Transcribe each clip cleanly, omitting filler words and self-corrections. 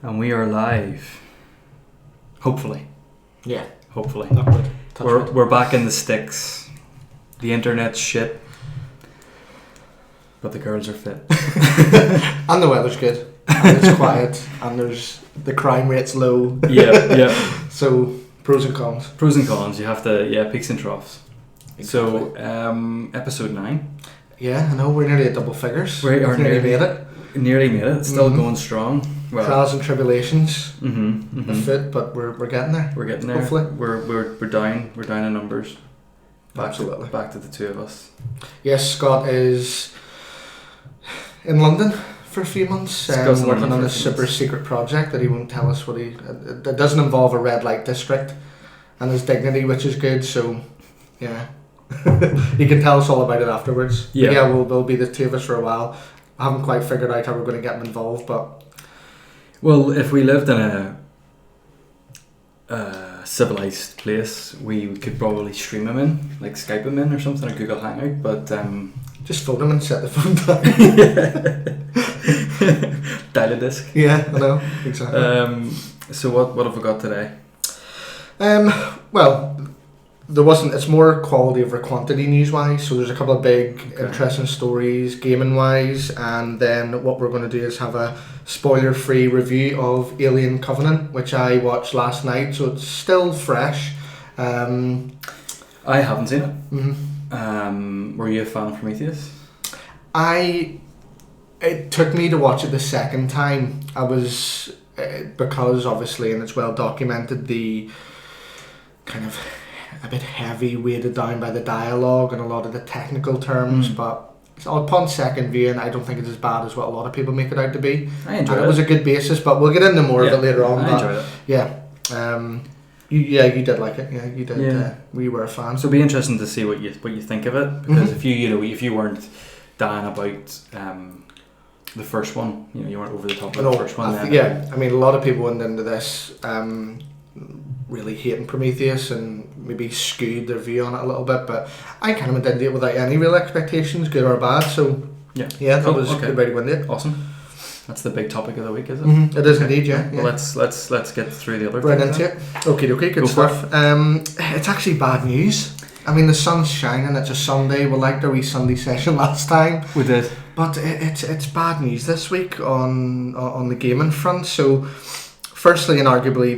And we are live. Hopefully. Yeah. Hopefully. Not good. We're back in the sticks. The internet's shit. But the girls are fit. And the weather's good. And it's quiet. And the crime rate's low. Yeah. So, pros and cons. Pros and cons. You have to, peaks and troughs. Exactly. So, episode 9. Yeah, I know. We're nearly at double figures. We are nearly made it. Nearly made it. It's still going strong. Well, trials and tribulations. Afoot, but we're getting there. We're getting there. Hopefully. We're down. We're down in numbers. Absolutely. Back to the two of us. Yes, Scott is in London for a few months, working on a super secret project that he won't tell us what it doesn't involve a red light district and his dignity, which is good. So, yeah, he can tell us all about it afterwards. Yeah, yeah, we'll be the two of us for a while. I haven't quite figured out how we're going to get him involved, but well, if we lived in a civilized place, we could probably stream him in, like Skype him in or something, or Google Hangout. But just phone him and set the phone down. Dial a disc. Yeah, I know, exactly. So what have we got today? Well, there wasn't. It's more quality over quantity news-wise. So there's a couple of big, interesting stories, gaming-wise, and then what we're going to do is have a spoiler-free review of Alien Covenant, which I watched last night. So it's still fresh. I haven't seen it. Mm-hmm. Were you a fan of Prometheus? It took me to watch it the second time. I was because obviously, and it's well documented, the kind of a bit heavy, weighted down by the dialogue and a lot of the technical terms, but upon second viewing, I don't think it's as bad as what a lot of people make it out to be. I enjoyed it. It was a good basis, but we'll get into more of it later on. I enjoyed it. Yeah. You did like it. Yeah, you did. Yeah. We were a fan. So it'll be interesting to see what you think of it, because if you weren't dying about the first one, you weren't over the top of the first one. I mean, a lot of people went into this really hating Prometheus and maybe skewed their view on it a little bit, but I kind of went into it without any real expectations, good or bad. So that was a good way to go into it. Awesome. That's the big topic of the week, is it? Mm-hmm. It is indeed, yeah. Well, let's get through the other. Right into it. Okay, good stuff. It's actually bad news. I mean, the sun's shining. It's a Sunday. We liked our wee Sunday session last time. We did, but it's bad news this week on the gaming front. So, firstly and arguably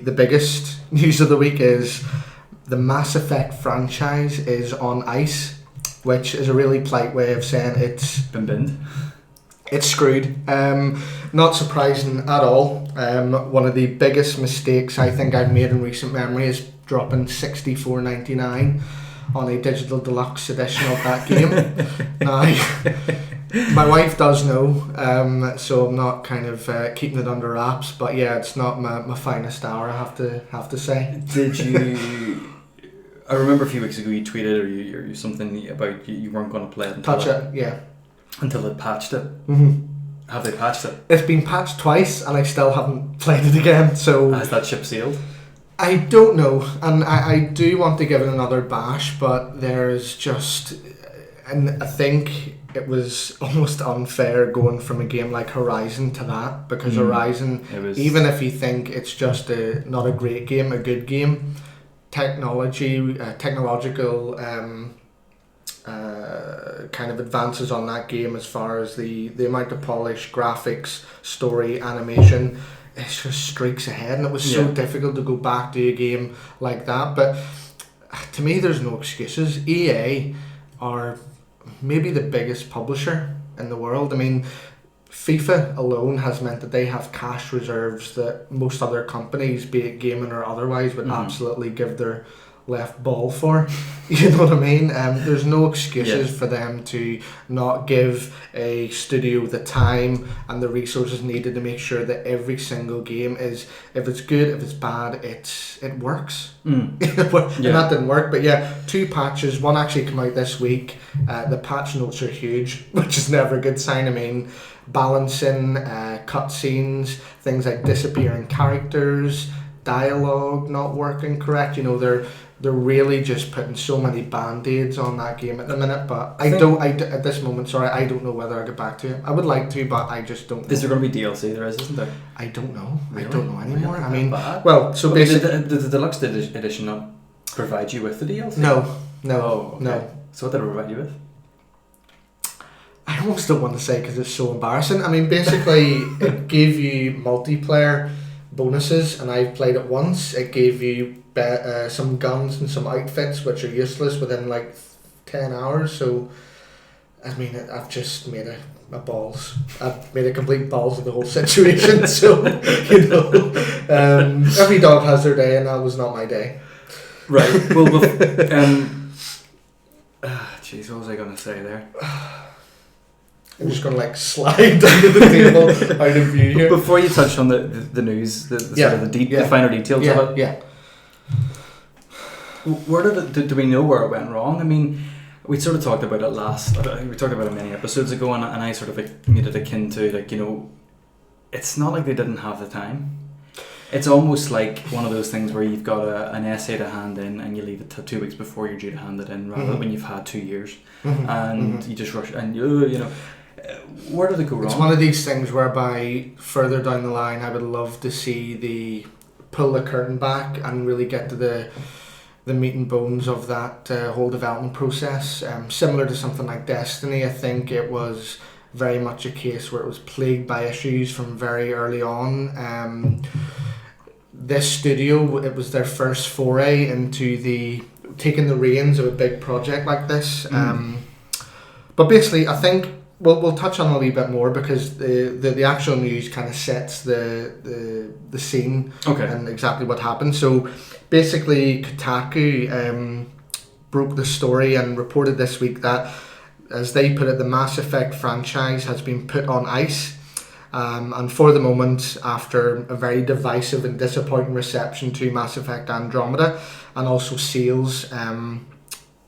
the biggest news of the week is the Mass Effect franchise is on ice, which is a really polite way of saying it's been binned. It's screwed. Not surprising at all. One of the biggest mistakes I think I've made in recent memory is dropping $64.99 on a digital deluxe edition of that game. Now, my wife does know, so I'm not kind of keeping it under wraps. But yeah, it's not my finest hour. I have to say. Did you? I remember a few weeks ago you tweeted or you something about you weren't going to play it until it patched it. Mm-hmm. Have they patched it? It's been patched twice and I still haven't played it again. So has that ship sailed? I don't know, and I do want to give it another bash, but there's just, and I think it was almost unfair going from a game like Horizon to that, because Horizon, even if you think it's just not a great game, a good game, technological kind of advances on that game as far as the amount of polish, graphics, story, animation, it's just streaks ahead, and it was so difficult to go back to a game like that. But to me, there's no excuses. EA are maybe the biggest publisher in the world. I mean, FIFA alone has meant that they have cash reserves that most other companies, be it gaming or otherwise, would absolutely give their left ball for. You know what I mean? There's no excuses for them to not give a studio the time and the resources needed to make sure that every single game is, if it's good, if it's bad, it works. And that didn't work, but 2 patches. One actually came out this week. The patch notes are huge, which is never a good sign. I mean, balancing cutscenes, things like disappearing characters, dialogue not working correct. They're they're really just putting so many band-aids on that game at the minute. But at this moment, I don't know whether I'll get back to it. I would like to, but I just don't know. Is there going to be DLC? There isn't there? I don't know. Really? I don't know anymore. Really? I mean, bad? well, so basically... Did the deluxe edition not provide you with the DLC? No. Oh, okay. No. So what did it provide you with? I almost don't want to say because it's so embarrassing. I mean, basically, it gave you multiplayer bonuses, and I've played it once. It gave you some guns and some outfits which are useless within like 10 hours. So, I mean, I've just made a balls. I've made a complete balls of the whole situation. So, every dog has their day, and that was not my day. Right. Well, jeez, what was I going to say there? I'm just going to slide under the table out of view here. Before you touch on the news, the sort of the finer details of it. Yeah. Where do we know where it went wrong? I mean, we sort of talked about it we talked about it many episodes ago, and I sort of made it akin to it's not like they didn't have the time. It's almost like one of those things where you've got an essay to hand in and you leave it till 2 weeks before you're due to hand it in, rather than when you've had 2 years and you just rush and where did it go wrong? It's one of these things whereby further down the line I would love to see pull the curtain back and really get to the meat and bones of that whole development process. Similar to something like Destiny, I think it was very much a case where it was plagued by issues from very early on. This studio, it was their first foray into taking the reins of a big project like this. But basically, I think we'll touch on a wee bit more because the actual news kind of sets the scene and exactly what happened. So basically, Kotaku broke the story and reported this week that, as they put it, the Mass Effect franchise has been put on ice. And for the moment, after a very divisive and disappointing reception to Mass Effect Andromeda, and also sales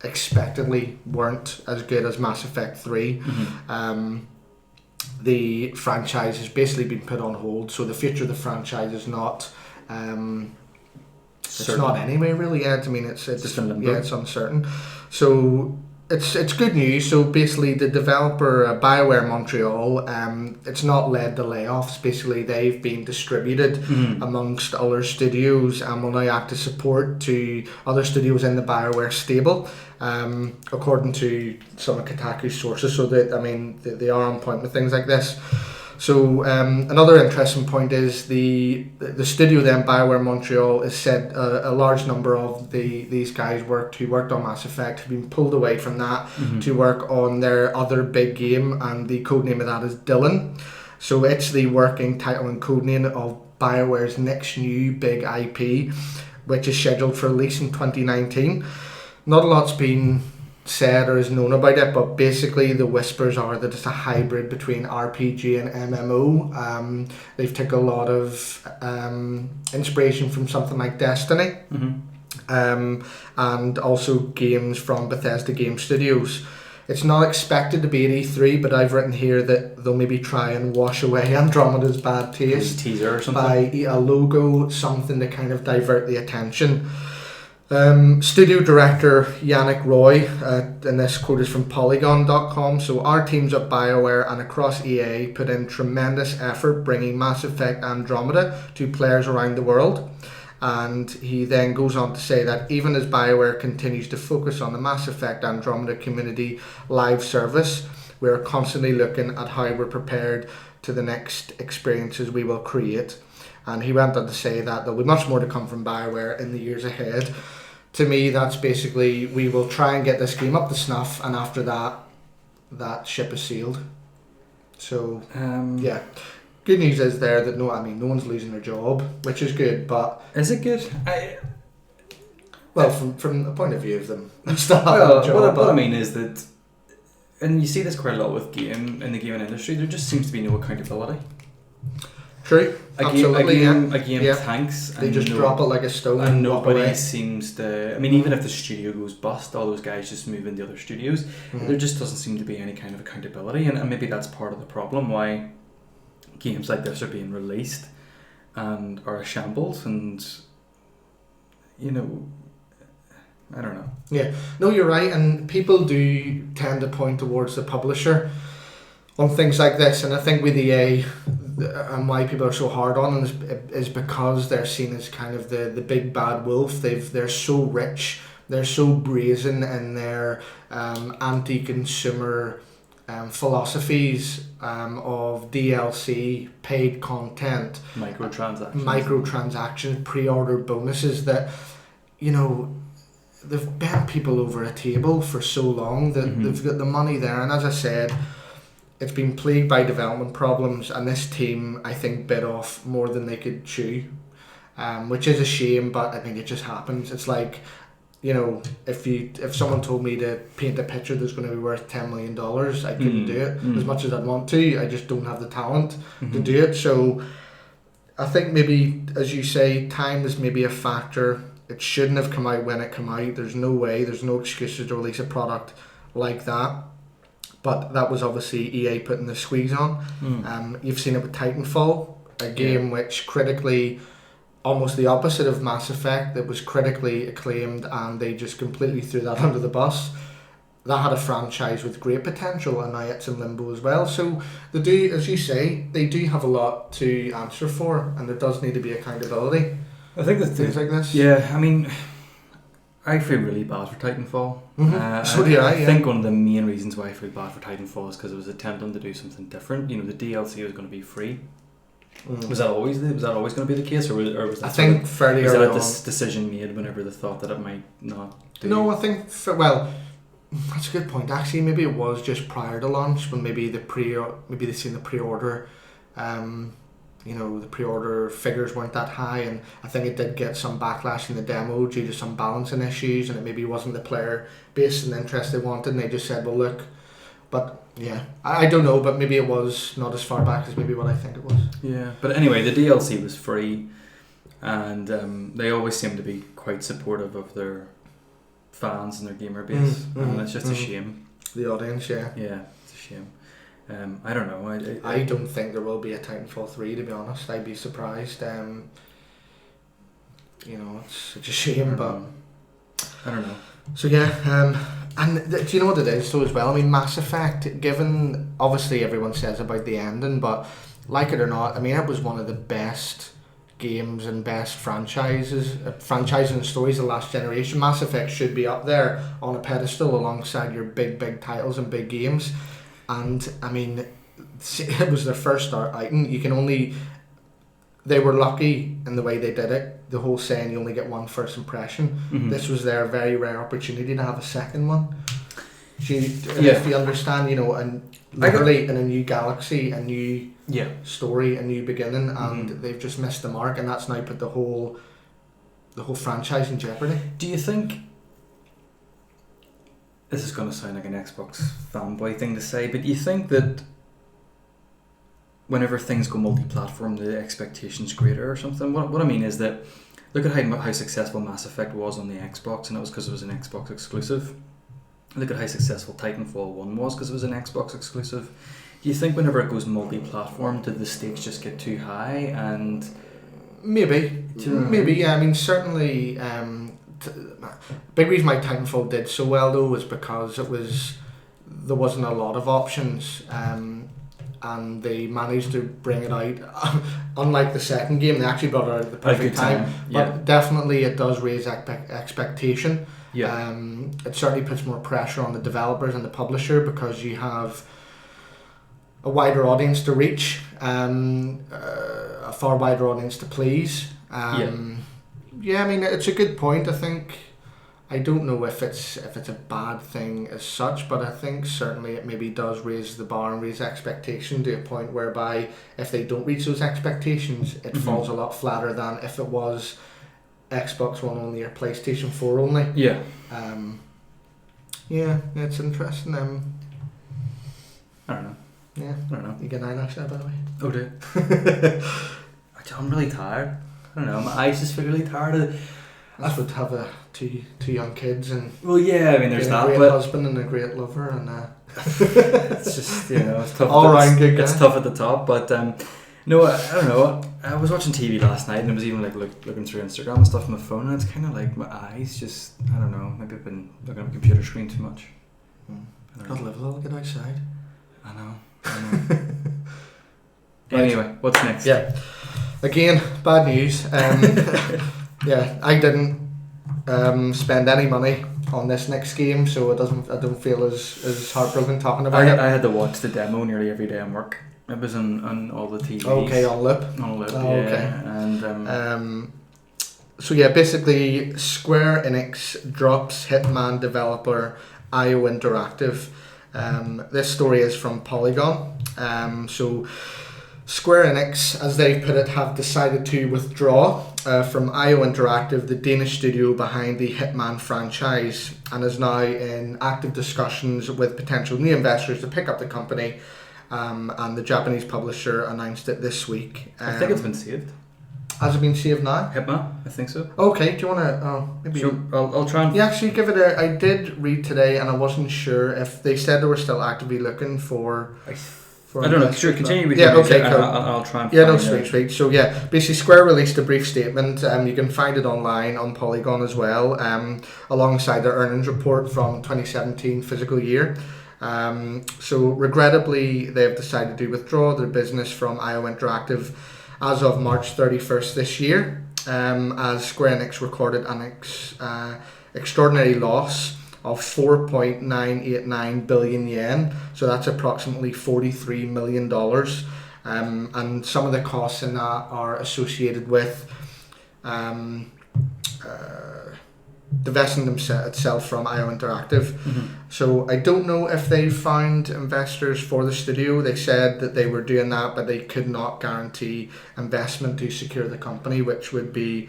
expectedly weren't as good as Mass Effect 3, the franchise has basically been put on hold. So the future of the franchise is not it's not anywhere really yet. I mean, it's just in limbo. It's uncertain. So it's good news. So basically, the developer BioWare Montreal, it's not led to layoffs. Basically, they've been distributed amongst other studios and will now act as support to other studios in the BioWare stable, according to some of Kotaku's sources. So that, I mean, they are on point with things like this. So another interesting point is the studio then, BioWare Montreal, is said a large number of these guys who worked on Mass Effect have been pulled away from that to work on their other big game, and the codename of that is Dylan. So it's the working title and codename of BioWare's next new big IP, which is scheduled for release in 2019. Not a lot's been said or is known about it, but basically the whispers are that it's a hybrid between RPG and MMO. They've taken a lot of inspiration from something like Destiny, and also games from Bethesda Game Studios. It's not expected to be at E3, but I've written here that they'll maybe try and wash away Andromeda's bad taste teaser or something, by a logo, something to kind of divert the attention. Studio director Yannick Roy, and this quote is from Polygon.com. So our teams at BioWare and across EA put in tremendous effort bringing Mass Effect Andromeda to players around the world. And he then goes on to say that even as BioWare continues to focus on the Mass Effect Andromeda community live service, we are constantly looking at how we're prepared to the next experiences we will create. And he went on to say that there'll be much more to come from BioWare in the years ahead. To me, that's basically, we will try and get this game up to snuff, and after that, that ship is sailed. So, yeah. Good news is there that no one's losing their job, which is good, but... Is it good? Well, from the point of view of them, they still have a job. What I mean is that, and you see this quite a lot with in the gaming industry, there just seems to be no accountability. True. Absolutely, a game tanks. They just drop it like a stone and nobody seems to... I mean, even if the studio goes bust, all those guys just move into other studios. There just doesn't seem to be any kind of accountability, and maybe that's part of the problem, why games like this are being released and are a shambles, and, you know... I don't know. Yeah, no, you're right, and people do tend to point towards the publisher on things like this, and I think with EA, and why people are so hard on them is because they're seen as kind of the big bad wolf. They're so rich, they're so brazen in their anti-consumer philosophies of DLC, paid content, microtransactions, pre-order bonuses that, you know, they've bent people over a table for so long that they've got the money there, and as I said, it's been plagued by development problems, and this team, I think, bit off more than they could chew, which is a shame, but I think it just happens. It's like, you know, if someone told me to paint a picture that's going to be worth $10 million, I couldn't do it. As much as I'd want to, I just don't have the talent to do it. So I think maybe, as you say, time is maybe a factor. It shouldn't have come out when it came out. There's no way, there's no excuses to release a product like that. But that was obviously EA putting the squeeze on. You've seen it with Titanfall, a game which critically, almost the opposite of Mass Effect, that was critically acclaimed, and they just completely threw that under the bus. That had a franchise with great potential, and now it's in limbo as well. So they do, as you say, they do have a lot to answer for, and there does need to be accountability. I think that things like this. Yeah, I mean, I feel really bad for Titanfall. So do I think one of the main reasons why I feel bad for Titanfall is because it was attempting to do something different. You know, the DLC was going to be free. Was that always going to be the case, or was that? I think fairly early on. Was that a decision made whenever they thought that it might not do? No, I think well, that's a good point. Actually, maybe it was just prior to launch when maybe they seen the pre-order. You know, the pre-order figures weren't that high, and I think it did get some backlash in the demo due to some balancing issues, and it maybe wasn't the player base and interest they wanted, and they just said, well, look. But yeah, I don't know, but maybe it was not as far back as maybe what I think it was. Yeah, but anyway, the DLC was free, and they always seem to be quite supportive of their fans and their gamer base, and it's just a shame. The audience, yeah. Yeah, it's a shame. I don't know. I don't think there will be a Titanfall 3, to be honest. I'd be surprised. You know, it's such a shame, but I don't know. So yeah, and do you know what it is? So as well, I mean, Mass Effect, given obviously everyone says about the ending, but like it or not, I mean, it was one of the best games and best franchises and stories of the last generation. Mass Effect should be up there on a pedestal alongside your big titles and big games. And I mean, it was their first start item. They were lucky in the way they did it. The whole saying, you only get one first impression. This was their very rare opportunity to have a second one. If you understand, you know, and literally in a new galaxy, a new story, a new beginning, and they've just missed the mark, and that's now put the whole franchise in jeopardy. Do you think? This is going to sound like an Xbox fanboy thing to say, but do you think that whenever things go multi-platform, the expectation's greater or something? What I mean is that look at how successful Mass Effect was on the Xbox, and it was because it was an Xbox exclusive. Look at how successful Titanfall 1 was because it was an Xbox exclusive. Do you think whenever it goes multi-platform, did the stakes just get too high? And maybe, yeah. I mean, certainly. Big reason why Titanfall did so well though was because there wasn't a lot of options, and they managed to bring it out. Unlike the second game, they actually brought it out at the perfect time. But definitely, it does raise expectation. Yeah. It certainly puts more pressure on the developers and the publisher because you have a wider audience to reach, a far wider audience to please. Yeah, I mean, it's a good point. I think, I don't know if it's a bad thing as such, but I think certainly it maybe does raise the bar and raise expectation to a point whereby if they don't reach those expectations, it falls a lot flatter than if it was Xbox One only or PlayStation 4 only. Yeah. Yeah, it's interesting. I don't know. Yeah. I don't know. You get an eyelash there, by the way. Oh, do I'm really tired. I don't know, my eyes just feel really tired. That's what to have two young kids and well, yeah, I mean, there's that. A great husband and a great lover, and it's just, you know, it's tough. All round good guy. It's tough at the top, but No, I don't know. I was watching TV last night and I was even like looking through Instagram and stuff on my phone, and it's kind of like my eyes just, I don't know, maybe I've been looking at my computer screen too much. Gotta live a little, get outside. I know. Anyway, what's next? Yeah. Again, bad news. Yeah, I didn't spend any money on this next game, so I don't feel as heartbroken talking about it. I had to watch the demo nearly every day at work. It was on all the TVs. Okay, on loop. On loop, oh, yeah. Okay. And so yeah, basically Square Enix drops Hitman developer IO Interactive. This story is from Polygon. So Square Enix, as they put it, have decided to withdraw from IO Interactive, the Danish studio behind the Hitman franchise, and is now in active discussions with potential new investors to pick up the company. And the Japanese publisher announced it this week. I think it's been saved. Has it been saved now? Hitman, I think so. Okay, do you want to... maybe... Sure, I'll try and... Yeah, actually give it a... I did read today and I wasn't sure if they said they were still actively looking for I don't know, sure, continue with yeah, your okay, music, cool. I'll try and yeah, no, find sweet. So yeah, basically Square released a brief statement. You can find it online on Polygon as well, alongside their earnings report from 2017 fiscal year. So regrettably, they've decided to withdraw their business from IO Interactive as of March 31st this year, as Square Enix recorded an extraordinary loss of 4.989 billion yen, so that's approximately $43 million, and some of the costs in that are associated with divesting itself from IO Interactive. Mm-hmm. So I don't know if they found investors for the studio. They said that they were doing that, but they could not guarantee investment to secure the company, which would be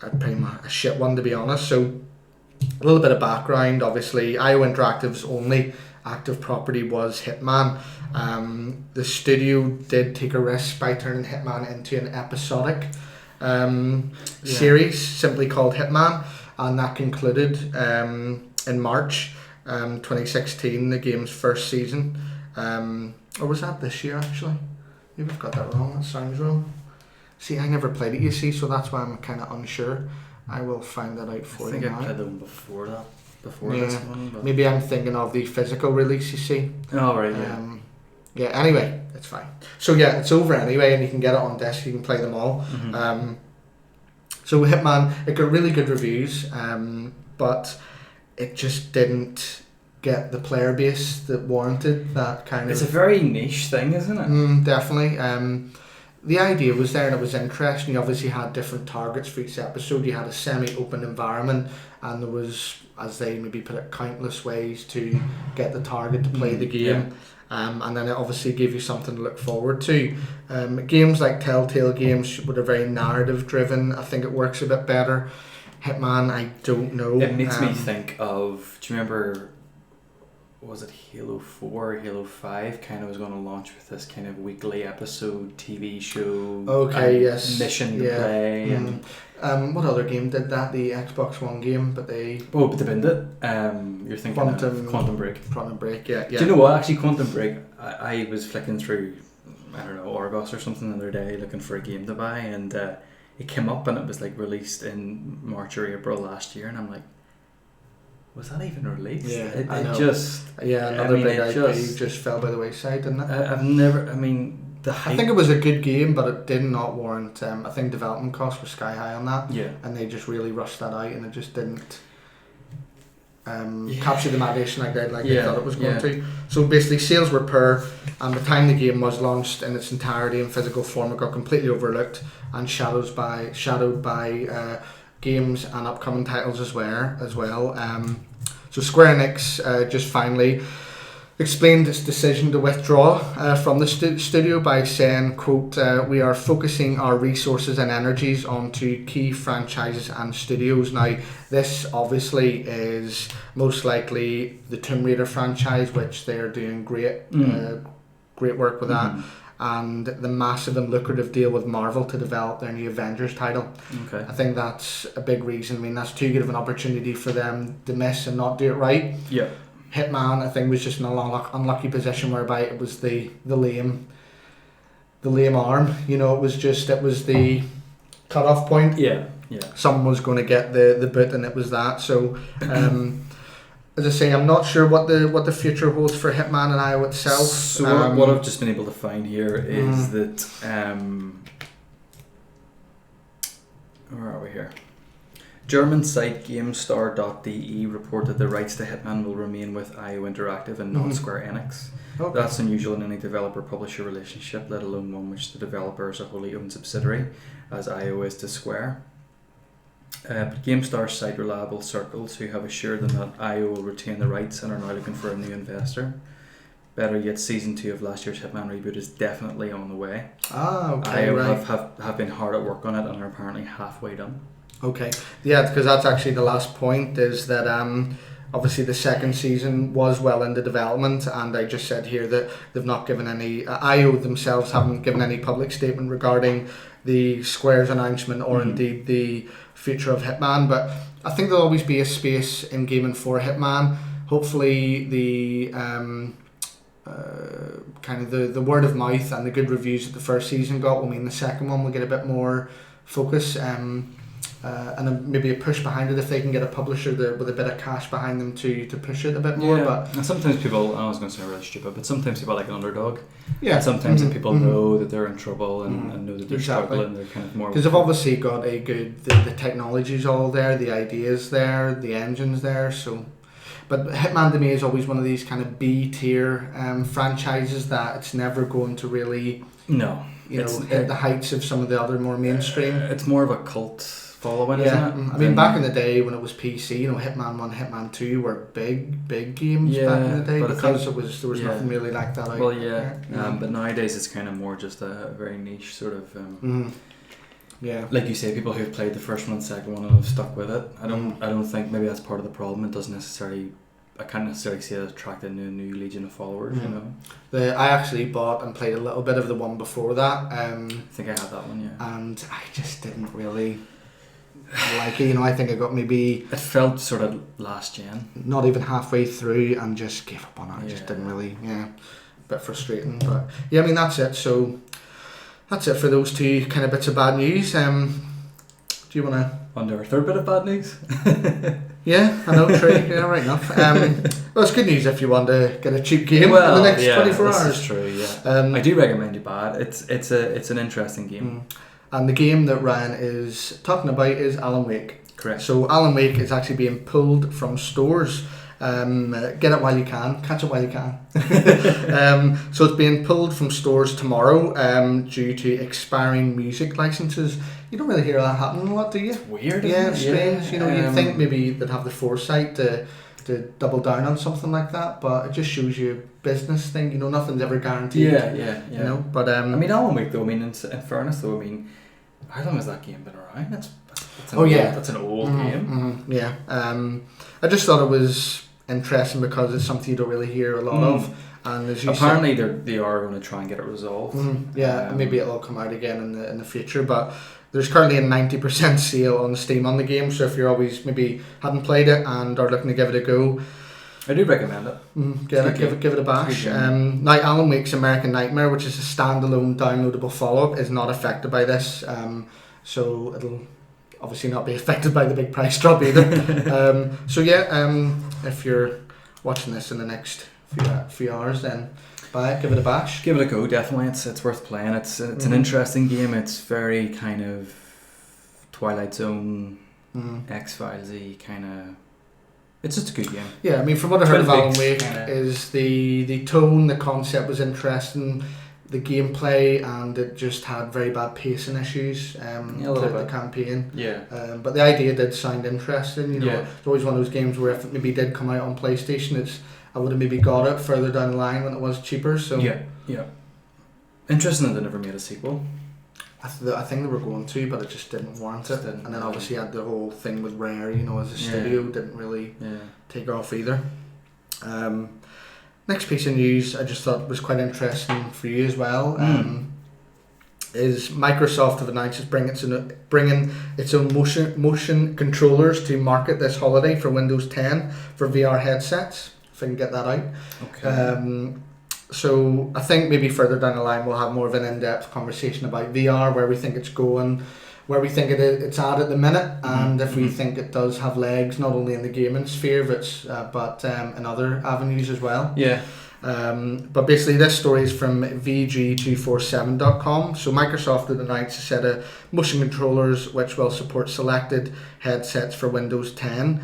a shit one, to be honest. So a little bit of background. Obviously, IO Interactive's only active property was Hitman. The studio did take a risk by turning Hitman into an episodic series simply called Hitman, and that concluded in March 2016, the game's first season. Or was that this year, actually? Maybe I've got that wrong. That sounds wrong. See, I never played it, you see, so that's why I'm kind of unsure. I will find that out for you. I think now. I played the one before that. Before this one. But... Maybe I'm thinking of the physical release, you see. Oh, right, yeah. Yeah, anyway, it's fine. So yeah, it's over anyway, and you can get it on disc, you can play them all. Mm-hmm. So Hitman, it got really good reviews, but it just didn't get the player base that warranted that kind of... It's a very niche thing, isn't it? Definitely. The idea was there and it was interesting. You obviously had different targets for each episode. You had a semi-open environment, and there was, as they maybe put it, countless ways to get the target to play the game. Yeah. And then it obviously gave you something to look forward to. Games like Telltale games, which are very narrative driven, I think it works a bit better. Hitman, I don't know. It makes me think of, do you remember, was it Halo 4 or Halo 5 kind of was going to launch with this kind of weekly episode TV show? Okay, yes. Mission to play. And what other game did that? The Xbox One game, but they... Oh, but they binned it. You're thinking of Quantum Break. Quantum Break, yeah. Do you know what? Actually, Quantum Break, I was flicking through, I don't know, Argos or something the other day looking for a game to buy, and it came up and it was like released in March or April last year, and I'm like, was that even released? Yeah, I know. Just... Yeah, another big IP just fell by the wayside, didn't it? I've never... I mean... I think it was a good game, but it did not warrant... I think development costs were sky high on that. Yeah. And they just really rushed that out, and it just didn't capture the imagination like they thought it was going to. So basically, sales were poor, and by the time the game was launched in its entirety in physical form, it got completely overlooked and shadowed by games and upcoming titles as well. So Square Enix just finally explained its decision to withdraw from the studio by saying, quote, "We are focusing our resources and energies onto key franchises and studios." Now, this obviously is most likely the Tomb Raider franchise, which they're doing great work with that, and the massive and lucrative deal with Marvel to develop their new Avengers title. Okay. I think that's a big reason. I mean, that's too good of an opportunity for them to miss and not do it right. Yeah. Hitman, I think, was just in an unlucky position whereby it was the lame lame arm. You know, it was the cut-off point. Yeah. Someone was going to get the boot, and it was that. So, as I say, I'm not sure what the future holds for Hitman and IO itself. So what I've just been able to find here is that where are we here? German site GameStar.de reported the rights to Hitman will remain with IO Interactive and not Square Enix. Okay. That's unusual in any developer-publisher relationship, let alone one which the developer is a wholly owned subsidiary, as IO is to Square. But GameStar cite reliable circles who have assured them that IO will retain the rights and are now looking for a new investor. Better yet, Season 2 of last year's Hitman reboot is definitely on the way. Okay, IO right. have been hard at work on it and are apparently halfway done. Okay, yeah, because that's actually the last point, is that obviously the second season was well into development, and I just said here that they've not given any, IO themselves haven't given any public statement regarding the Square's announcement or indeed the future of Hitman, but I think there'll always be a space in gaming for Hitman. Hopefully the kind of the word of mouth and the good reviews that the first season got will mean the second one will get a bit more focus, and maybe a push behind it if they can get a publisher with a bit of cash behind them to push it a bit more. Yeah. But and sometimes people, I was going to say really stupid, but sometimes people like an underdog. yeah, And sometimes if people know that they're in trouble and know that they're Exactly. struggling, they're kind of more... because they've obviously got a good, the technology's all there, the ideas there, the engine's there, so... But Hitman to me is always one of these kind of B-tier franchises that it's never going to really, No. hit the heights of some of the other more mainstream. It's more of a cult following, Yeah, isn't it? I mean, back in the day when it was PC, Hitman 1, Hitman 2 were big games back in the day, but I because think- there was nothing really like that out Well, there. but nowadays it's kind of more just a very niche sort of... Yeah. Like you say, people who've played the first one and second one and have stuck with it. I don't think maybe that's part of the problem. It doesn't necessarily... I can't necessarily see it attracting a new legion of followers, you know. I actually bought and played a little bit of the one before that. I think I had that one, yeah. And I just didn't really like it. I think I got maybe It felt sort of last gen. not even halfway through and just gave up on it. I just Yeah. didn't really, a bit frustrating. But yeah, I mean, that's it. So that's it for those two kind of bits of bad news. Do you want to... On to our third bit of bad news. Yeah, I know, true. Yeah, right enough. Well, it's good news if you want to get a cheap game in the next 24 hours. This is true, yeah. I do recommend you buy it. It's an interesting game. And the game that Ryan is talking about is Alan Wake. Correct. So Alan Wake is actually being pulled from stores. Get it while you can, catch it while you can. So it's being pulled from stores tomorrow due to expiring music licenses. You don't really hear that happening a lot, do you? It's weird, Yeah, isn't it? it's strange. You'd think maybe they'd have the foresight to double down on something like that, but it just shows you a business thing. Nothing's ever guaranteed. Yeah. But I mean, Alan Wake though. I mean, in fairness though, I mean, how long has that game been around? That's an old game. Yeah. I just thought it was interesting because it's something you don't really hear a lot of, and as you apparently they are going to try and get it resolved. Maybe it'll come out again in the future, but there's currently a 90% sale on Steam on the game, so if you're always maybe hadn't played it and are looking to give it a go, I do recommend it. Give it a bash. Now, Alan Wake's American Nightmare, which is a standalone downloadable follow-up, is not affected by this, so it'll obviously not be affected by the big price drop either. If you're watching this in the next few hours, then buy it, give it a bash. Give it a go, definitely. It's worth playing. It's an interesting game. It's very kind of Twilight Zone, X-Files-y kind of... It's just a good game. Yeah, I mean, from what I heard of Alan Wake, is the tone, the concept was interesting, the gameplay, and it just had very bad pacing issues. The campaign. Yeah. But the idea did sound interesting. Yeah. It's always one of those games where if it maybe did come out on PlayStation, I would have maybe got it further down the line when it was cheaper. So yeah. Interesting that they never made a sequel. I think they were going to, but it just didn't warrant it. And then obviously you had the whole thing with Rare, as a studio, didn't really take off either. Next piece of news I just thought was quite interesting for you as well. Is Microsoft have announced it's bringing its own motion controllers to market this holiday for Windows 10 for VR headsets. If I can get that out. Okay. So I think maybe further down the line we'll have more of an in-depth conversation about VR, where we think it's going, where we think it's at the minute, and if we think it does have legs, not only in the gaming sphere, but in other avenues as well. Yeah. But basically this story is from VG247.com. So Microsoft had announced a set of motion controllers which will support selected headsets for Windows 10,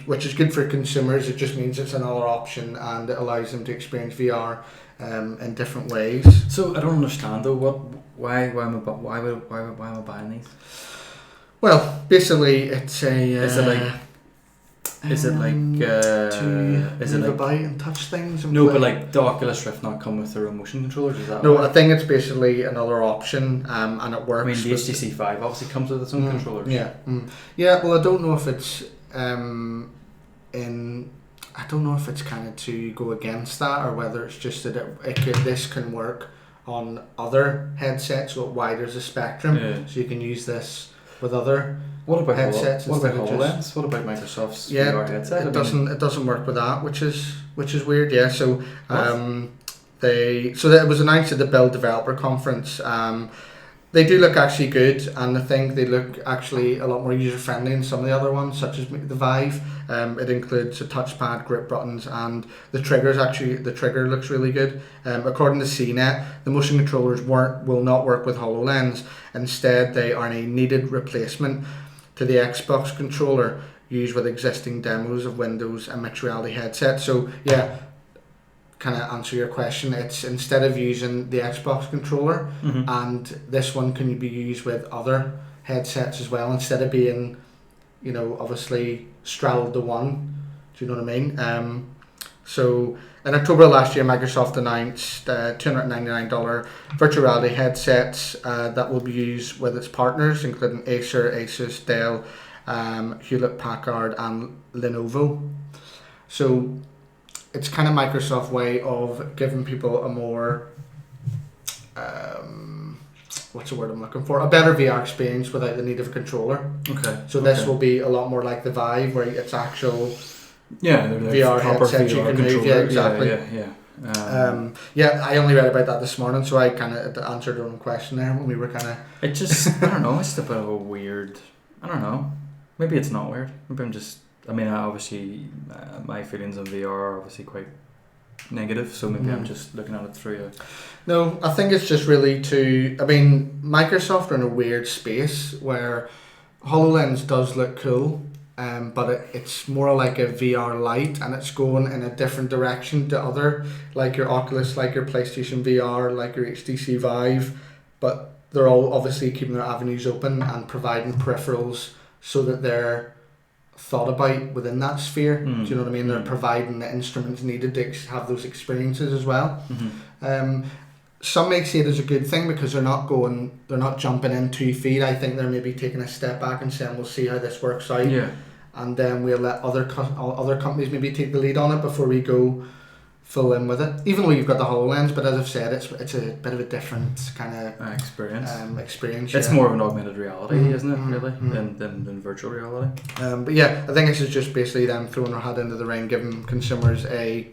which is good for consumers. It just means it's another option and it allows them to experience VR in different ways. So I don't understand though, why am I buying these? Well, basically it's a... is it like about and touch things? And no, play? but like the Oculus Rift not come with their own motion controllers? Is that no, right? I think it's basically another option, and it works. I mean, the HTC Vive obviously comes with its own controllers. Yeah, yeah. Well, I don't know if it's I don't know if it's kind of to go against that, or whether it's just that this can work on other headsets, so it widens the spectrum, so you can use this with other. What about headsets? What about HoloLens? What about Microsoft's VR headset? It doesn't work with that, which is weird. Yeah. So it was announced at the Build Developer Conference. They do look actually good, and I think they look actually a lot more user friendly than some of the other ones, such as the Vive. It includes a touchpad, grip buttons, and the trigger looks really good. According to CNET, the motion controllers will not work with HoloLens. Instead, they are a needed replacement to the Xbox controller used with existing demos of Windows and mixed reality headsets. So yeah, kind of answer your question, it's instead of using the Xbox controller, and this one can be used with other headsets as well, instead of being, obviously straddled to one. Do you know what I mean? So in October last year, Microsoft announced $299 virtual reality headsets that will be used with its partners, including Acer, Asus, Dell, Hewlett Packard, and Lenovo. So it's kind of Microsoft's way of giving people a more, what's the word I'm looking for? A better VR experience without the need of a controller. Okay. So this will be a lot more like the Vive, where it's actual... Yeah, they're VR headsets you can move. Yeah, exactly. Yeah. I only read about that this morning, so I kind of answered your own question there when we were kind of... It just, I don't know, it's a bit of a weird... I don't know. Maybe it's not weird. Maybe I'm just... obviously, my feelings on VR are obviously quite negative, so maybe I'm just looking at it through a... No, I think it's just really Microsoft are in a weird space where HoloLens does look cool, but it's more like a VR Lite, and it's going in a different direction to other, like your Oculus, like your PlayStation VR, like your HTC Vive, but they're all obviously keeping their avenues open and providing peripherals so that they're thought about within that sphere. Do you know what I mean? They're providing the instruments needed to have those experiences as well. Some may see it as a good thing because they're not jumping in 2 feet. I think they're maybe taking a step back and saying, we'll see how this works out. Yeah. And then we'll let other companies maybe take the lead on it before we go full in with it. Even though you've got the HoloLens, but as I've said, it's a bit of a different kind of experience. It's more of an augmented reality, isn't it, really, than virtual reality. But yeah, I think this is just basically them throwing their hat into the ring, giving consumers a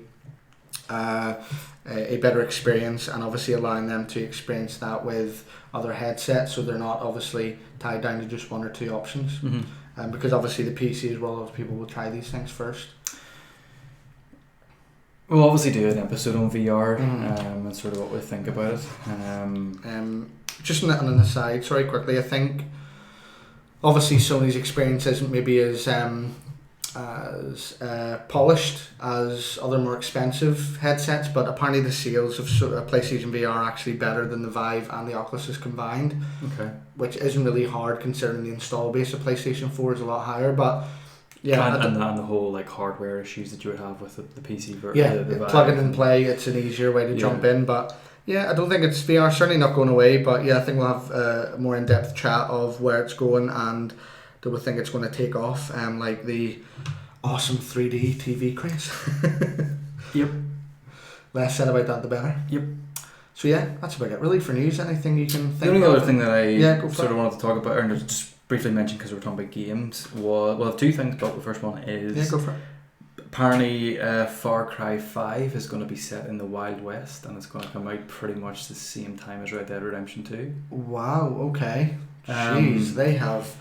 better experience, and obviously allowing them to experience that with other headsets, so they're not obviously tied down to just one or two options. Because obviously the PC as well, people will try these things first. We'll obviously do an episode on VR and sort of what we think about it. Just on an aside, sorry, quickly, I think obviously Sony's experience isn't maybe as polished as other more expensive headsets, but apparently the sales of PlayStation VR are actually better than the Vive and the Oculus combined. Okay. Which isn't really hard considering the install base of PlayStation 4 is a lot higher, but yeah, and the whole like hardware issues that you would have with the PC version. Yeah, the plug in and play, it's an easier way to jump in, but yeah, I don't think it's VR certainly not going away, but yeah, I think we'll have a more in-depth chat of where it's going and do we think it's going to take off, like the awesome 3D TV craze. Yep. Less said about that, the better. Yep. So yeah, that's about it really for news. Anything you can think of? The only other thing that I sort of wanted to talk about, or just briefly mention because we're talking about games, well, I have two things, but the first one is... Yeah, go for it. apparently Far Cry 5 is going to be set in the Wild West, and it's going to come out pretty much the same time as Red Dead Redemption 2. Wow. Okay. Jeez, they have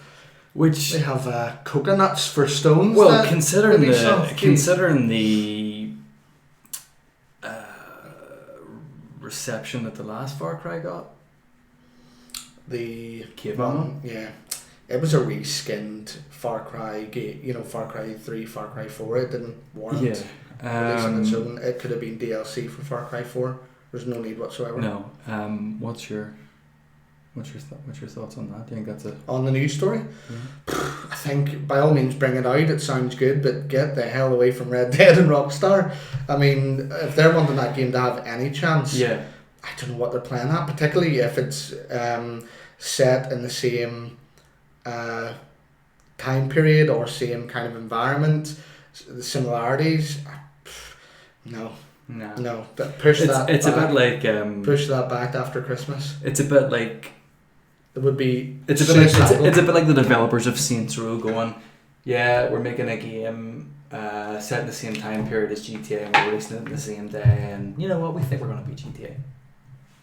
coconuts for stones. Well, considering the reception that the last Far Cry got, the Cave one, yeah, it was a reskinned Far Cry game. You know, Far Cry 3, Far Cry 4. It didn't warrant releasing its own. It could have been DLC for Far Cry 4. There's no need whatsoever. No. What's your thoughts on that? Do you think that's on the news story? Mm-hmm. I think by all means bring it out. It sounds good, but get the hell away from Red Dead and Rockstar. I mean, if they're wanting that game to have any chance, I don't know what they're playing at. Particularly if it's set in the same time period or same kind of environment, the similarities. No. But push that. It's back. A bit like push that back after Christmas. It's a bit like. It would be. It's a bit like the developers of Saints Row going, yeah, we're making a game set in the same time period as GTA and we're releasing it the same day, and you know what, we think we're going to be GTA.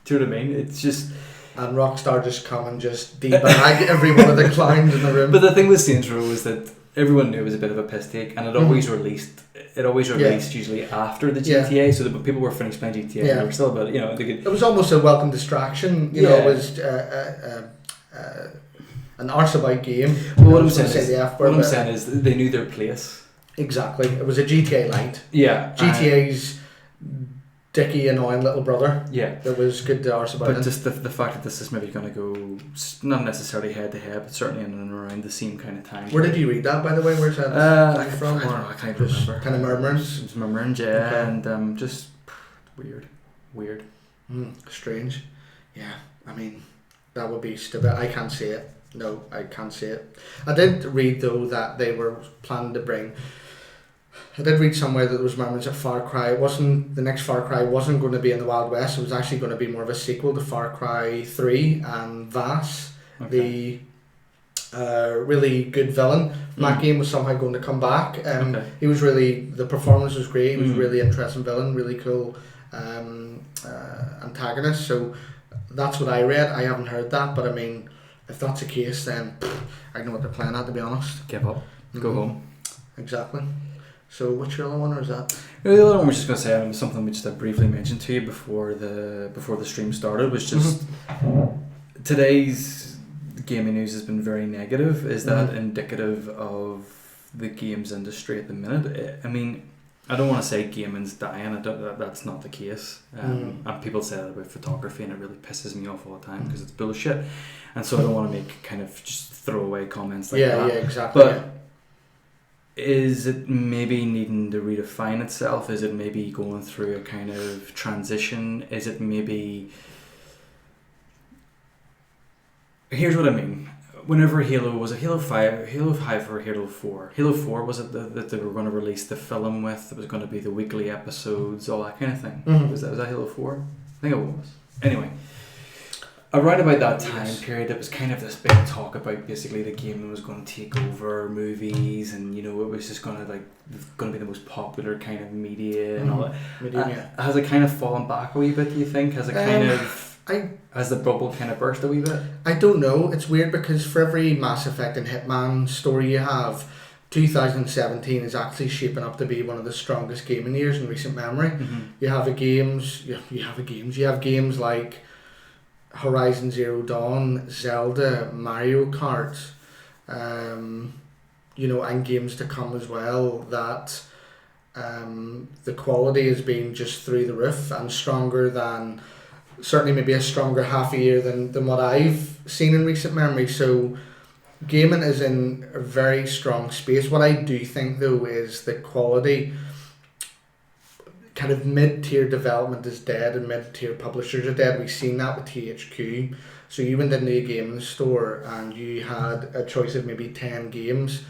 Do you know what I mean? It's just. And Rockstar just come and just debag every one of the clowns in the room. But the thing with Saints Row is that everyone knew it was a bit of a piss take, and it always released. It always released usually after the GTA, so that people were finished playing GTA. And they were still about they could. It was almost a welcome distraction. You know, it was an arse about game. Well, what I'm saying is they knew their place. Exactly, it was a GTA light. Yeah, GTA's dicky annoying little brother. Yeah, that was good to arse about. But just the fact that this is maybe going to go not necessarily head to head, but certainly in and around the same kind of time. Where did you read that, by the way? Where's that from? I can't remember. Kind of murmurs. It was murmuring, yeah, okay. And just weird. Strange. Yeah, I mean, that would be stupid. I can't see it. No, I can't see it. I did read though that they were planning to bring. I did read somewhere that there was murmurs that Far Cry the next Far Cry wasn't going to be in the Wild West. It was actually going to be more of a sequel to Far Cry 3 and Vass, the really good villain. That game was somehow going to come back. He was the performance was great. He was a really interesting villain, really cool antagonist. So that's what I read. I haven't heard that, but I mean, if that's the case, then I don't know what they're playing at, to be honest. Give up. Go home. Exactly. So what's your other one, or is that? The other one was just going to say something we just briefly mentioned to you before the stream started, was just today's gaming news has been very negative. Is that indicative of the games industry at the minute? I mean, I don't want to say gaming's dying. That's not the case. And people say that about photography, and it really pisses me off all the time because it's bullshit. And so I don't want to make kind of just throwaway comments like that. Yeah, exactly. But is it maybe needing to redefine itself? Is it maybe going through a kind of transition? Is it maybe... Here's what I mean. Whenever Halo, was it Halo 5, Halo 5 or Halo 4? Halo 4, was it that they were going to release the film with? It was going to be the weekly episodes, all that kind of thing. Was that Halo 4? I think it was. Anyway, around about that time period, it was kind of this big talk about basically the game was going to take over movies, and it was just going to be the most popular kind of media and all that. Has it kind of fallen back a wee bit? Do you think? Has it has the bubble kind of burst a wee bit? I don't know. It's weird because for every Mass Effect and Hitman story you have, 2017 is actually shaping up to be one of the strongest gaming years in recent memory. You have games like Horizon Zero Dawn, Zelda, Mario Kart, and games to come as well, that the quality has been just through the roof and stronger than, certainly maybe a stronger half a year than what I've seen in recent memory. So gaming is in a very strong space. What I do think though is the quality, kind of mid-tier development is dead and mid-tier publishers are dead. We've seen that with THQ. So you went into a gaming store and you had a choice of maybe 10 games.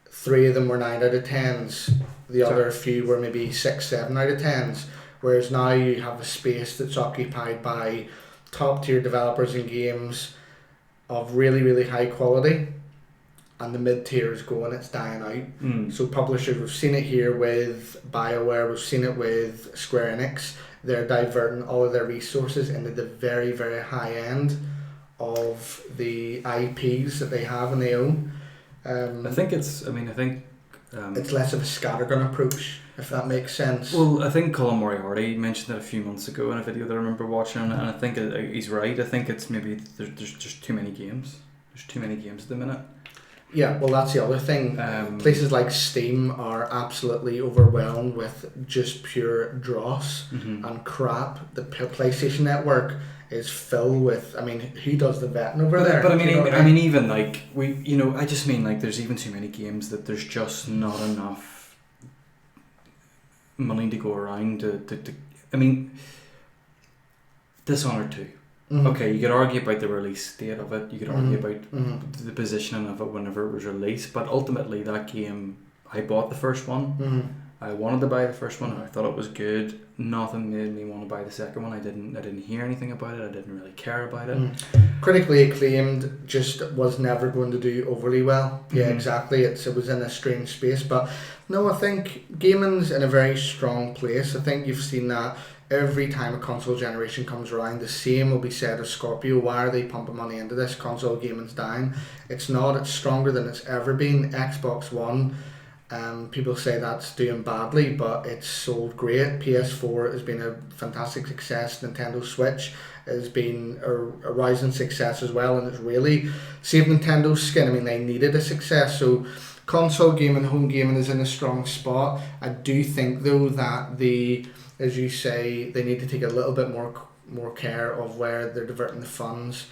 3 of them were 9 out of 10s. The other few were maybe 6, 7 out of 10s. Whereas now you have a space that's occupied by top-tier developers and games of really, really high quality. and the mid-tier is going, it's dying out. So publishers, we've seen it here with BioWare, we've seen it with Square Enix. They're diverting all of their resources into the very, very high end of the IPs that they have and they own. I think it's less of a scattergun approach, if that makes sense. Well, I think Colin Moriarty mentioned it a few months ago in a video that I remember watching, and I think he's right. I think it's maybe there's just too many games. There's too many games at the minute. Yeah, well, that's the other thing. Places like Steam are absolutely overwhelmed with just pure dross and crap. The PlayStation Network is filled with. I mean, who does the vetting over there? But I mean, even like I just mean like there's even too many games that there's just not enough money to go around to I mean, Dishonored 2. Okay, you could argue about the release date of it, you could argue about the positioning of it whenever it was released, but ultimately that game, I bought the first one, I wanted to buy the first one, I thought it was good, nothing made me want to buy the second one, I didn't hear anything about it, I didn't really care about it. Critically acclaimed, just was never going to do overly well. Yeah, exactly, it was in a strange space, but no, I think gaming's in a very strong place. I think you've seen that every time a console generation comes around, the same will be said of Scorpio. Why are they pumping money into this? Console gaming's dying. It's not. It's stronger than it's ever been. Xbox One, people say that's doing badly, but it's sold great. PS4 has been a fantastic success. Nintendo Switch has been a rising success as well, and it's really saved Nintendo's skin. I mean, they needed a success, so console gaming, home gaming is in a strong spot. I do think though that as you say, they need to take a little bit more care of where they're diverting the funds.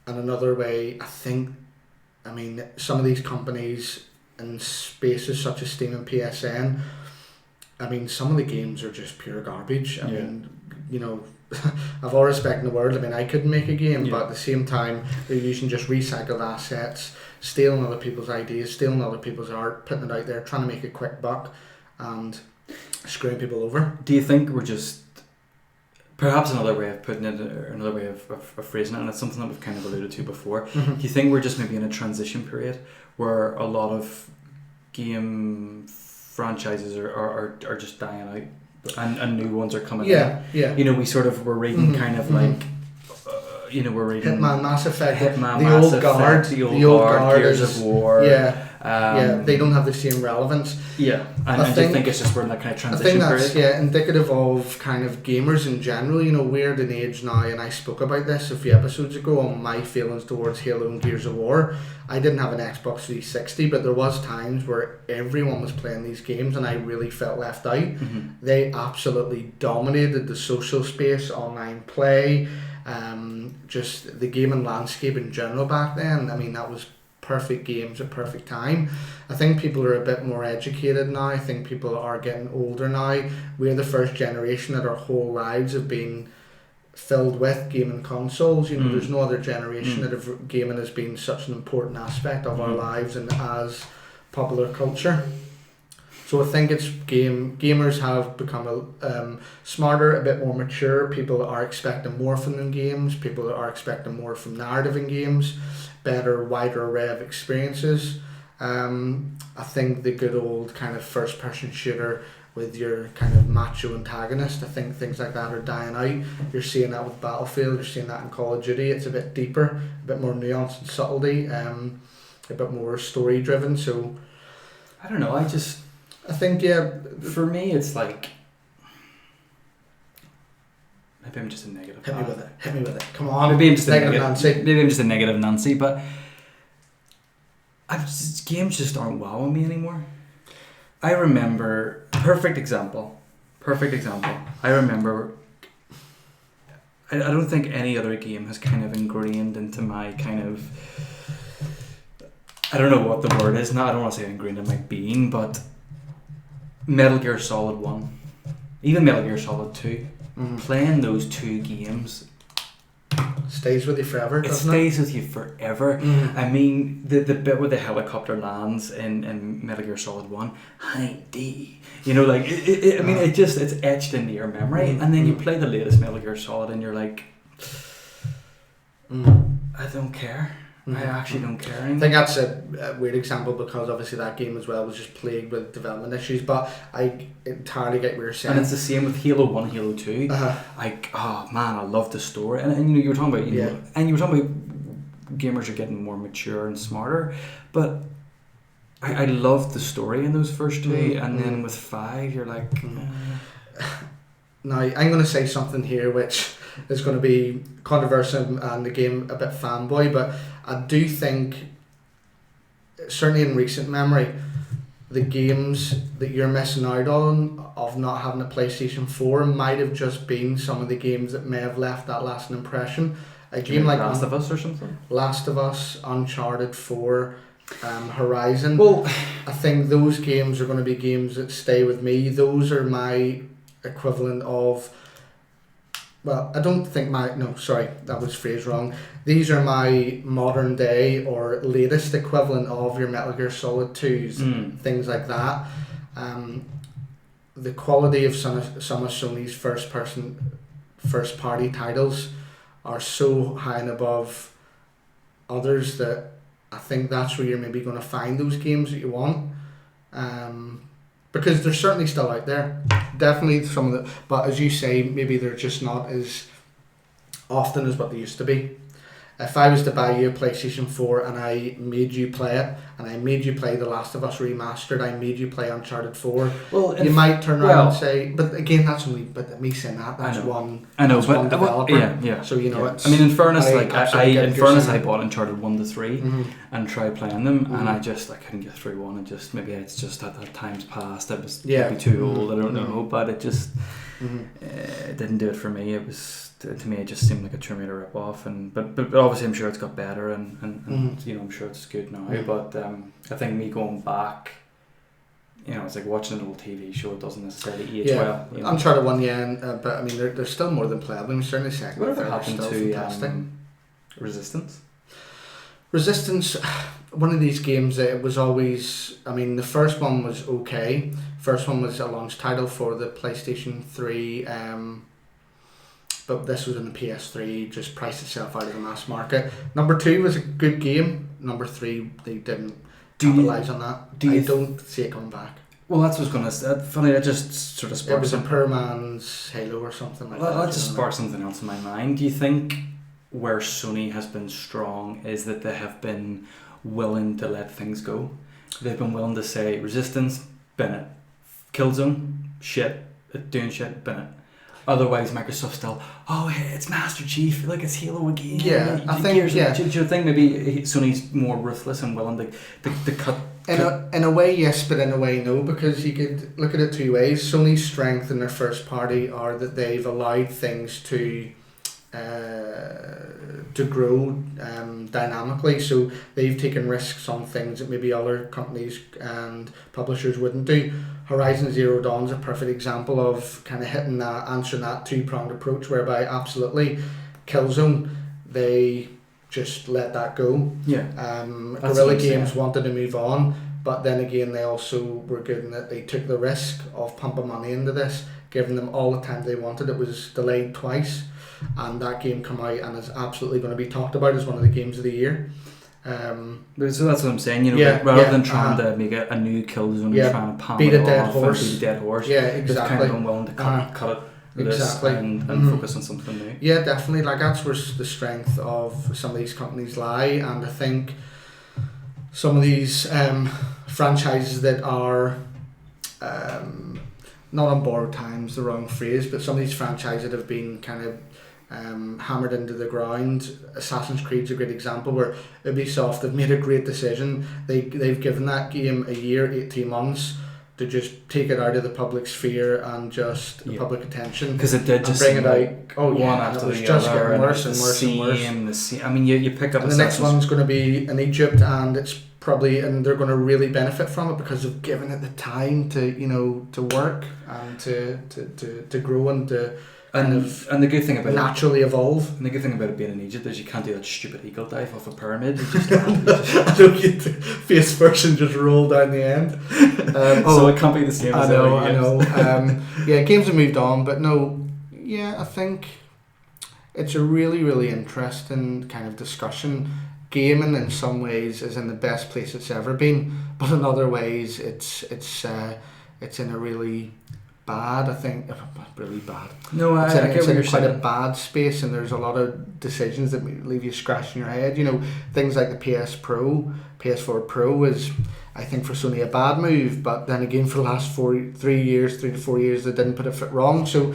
And another way, I mean, some of these companies in spaces such as Steam and PSN, I mean, some of the games are just pure garbage. I mean, I've all respect in the world. I mean, I couldn't make a game, but at the same time, they're using just recycled assets, stealing other people's ideas, stealing other people's art, putting it out there, trying to make a quick buck, and screwing people over. Do you think we're just, perhaps another way of putting it, or another way of phrasing it, and it's something that we've kind of alluded to before, do you think we're just maybe in a transition period where a lot of game franchises are just dying out and new ones are coming in? Yeah. We're reading kind of like we're reading Hitman, Mass Effect, the old guard, Gears of War. They don't have the same relevance. I think it's just we're in that kind of transition period. I think that's indicative of kind of gamers in general. We're at an age now, and I spoke about this a few episodes ago on my feelings towards Halo and Gears of War. I didn't have an Xbox 360, but there was times where everyone was playing these games and I really felt left out. They absolutely dominated the social space, online play, just the gaming landscape in general back then. I mean, that was perfect games at perfect time. I think people are a bit more educated now. I think people are getting older now. We're the first generation that our whole lives have been filled with gaming consoles. There's no other generation that gaming has been such an important aspect of our lives and as popular culture. So I think it's gamers have become smarter, a bit more mature. People are expecting more from them games. People are expecting more from narrative in games, better, wider array of experiences. I think the good old kind of first-person shooter with your kind of macho antagonist, I think things like that are dying out. You're seeing that with Battlefield, you're seeing that in Call of Duty. It's a bit deeper, a bit more nuance and subtlety, a bit more story-driven. So I don't know, I think, for me, it's like, maybe I'm just a negative. Hit me with it. Come on. Maybe I'm just negative Nancy. Maybe I'm just a negative Nancy, but games just aren't wowing me anymore. I remember, perfect example. I remember, I don't think any other game has kind of ingrained into my kind of, I don't know what the word is now, I don't want to say ingrained in my being, but Metal Gear Solid 1, even Metal Gear Solid 2, playing those two games stays with you forever. It stays with you forever. I mean, the bit where the helicopter lands in Metal Gear Solid 1, Honey D, it's etched into your memory. And then you play the latest Metal Gear Solid and you're like, I don't care. I actually don't care anymore. I think that's a weird example because obviously that game as well was just plagued with development issues, but I entirely get what you're saying. And it's the same with Halo 1, Halo 2. Oh man, I love the story. And you were talking about, and you were talking about gamers are getting more mature and smarter, but I loved the story in those first two, and then with 5, you're like... Now, I'm going to say something here which is going to be controversial and the game a bit fanboy, but I do think, certainly in recent memory, the games that you're missing out on of not having a PlayStation 4 might have just been some of the games that may have left that lasting impression. A game like Last of Us or something? Last of Us, Uncharted 4, Horizon. Well, I think those games are going to be games that stay with me. Those are my equivalent of... Well, I don't think that was phrased wrong. These are my modern day or latest equivalent of your Metal Gear Solid 2s, things like that. The quality of some of Sony's first party titles are so high and above others that I think that's where you're maybe going to find those games that you want. Because they're certainly still out there. Definitely some of the... But as you say, maybe they're just not as often as what they used to be. If I was to buy you a PlayStation 4 and I made you play it, and I made you play The Last of Us Remastered, I made you play Uncharted 4, you might turn around and say... But again, that's only... But me saying that, that's one developer. Yeah. So, it's... I mean, in fairness, I bought Uncharted 1 to 3 and tried playing them, and I couldn't get through one. Maybe it's just that time's passed. It was maybe too old, I don't know, but it just... it didn't do it for me. It was... To me, it just seemed like a Tomb Raider rip-off, but obviously I'm sure it's got better, and I'm sure it's good now. But I think me going back, it's like watching an old TV show. It doesn't necessarily age well. Uncharted 1, but I mean, they're still more than playable. I mean, certainly second. Whatever happened to Resistance? Resistance, one of these games that it was always... I mean, the first one was okay. First one was a launch title for the PlayStation 3. But this was in the PS3, just priced itself out of the mass market. Number 2 was a good game. Number 3, they didn't capitalise on that. I don't see it coming back. Well, that's what I was going to say. Funny, that just sort of sparked... It was a poor man's Halo or something like that. That just sparked something else in my mind. Do you think where Sony has been strong is that they have been willing to let things go? They've been willing to say, Resistance, bin it. Killzone, shit. Doing shit, bin it. Otherwise, Microsoft still, hey, it's Master Chief, like it's Halo again. Yeah, I think, Do you think maybe Sony's more ruthless and willing to cut... In a way, yes, but in a way, no, because you could look at it two ways. Sony's strength in their first party are that they've allowed things to grow dynamically, so they've taken risks on things that maybe other companies and publishers wouldn't do. Horizon Zero Dawn is a perfect example of kind of answering that two-pronged approach, whereby absolutely Killzone, they just let that go. Guerrilla Games wanted to move on, but then again they also were good in that they took the risk of pumping money into this, giving them all the time they wanted. It was delayed twice, and that game come out and is absolutely going to be talked about as one of the games of the year. So that's what I'm saying, rather than trying to make a new Killzone and trying to palm beat it a dead off horse. and beat a dead horse. Yeah, exactly. They've kind of been willing to cut it loose and focus on something new. Yeah, definitely. Like, that's where the strength of some of these companies lie, and I think some of these franchises that are not on borrowed time's the wrong phrase, but some of these franchises that have been kind of hammered into the ground. Assassin's Creed's a great example where Ubisoft have made a great decision. They've given that game a year, 18 months to just take it out of the public sphere and just the public attention, because it did just bring it out. One after the just other, getting worse and worse and worse. I mean, you pick up and the next one's going to be in Egypt, and it's probably, and they're going to really benefit from it because they've given it the time to work and to grow and to and the good thing about naturally evolve. And the good thing about it being in Egypt is you can't do that stupid eagle dive off a pyramid. You just I don't get to face first and just roll down the end. So it can't be the same. I know. Games have moved on, but I think it's a really, really interesting kind of discussion. gaming in some ways is in the best place it's ever been, but in other ways it's in a really bad, I think, really bad. No, it's I get what in you're quite saying. a bad space, and there's a lot of decisions that leave you scratching your head. You know, things like the PS4 Pro is, I think, for Sony a bad move, but then again for the last 3 to 4 years they didn't put a foot wrong. So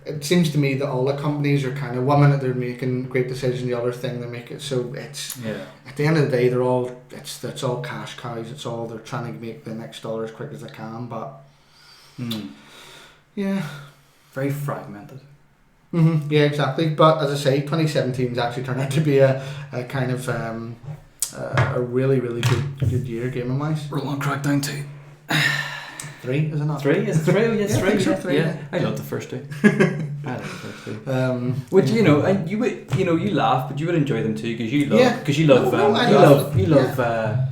it seems to me that all the companies are kind of one minute they're making great decisions, the other thing they make it. So it's at the end of the day they're all it's all cash cows. It's all they're trying to make the next dollar as quick as they can, but. Yeah. Very fragmented. Yeah, exactly. But as I say, 2017 has actually turned out to be a kind of a really, really good year gaming wise. Roll on Crackdown 2. 3, is it not? 3? Is it 3? Oh, yes, yeah, 3. Yeah. I love the first 2. I love the first 2. Which you know, and you would, you know, you laugh, but you would enjoy them too because you love,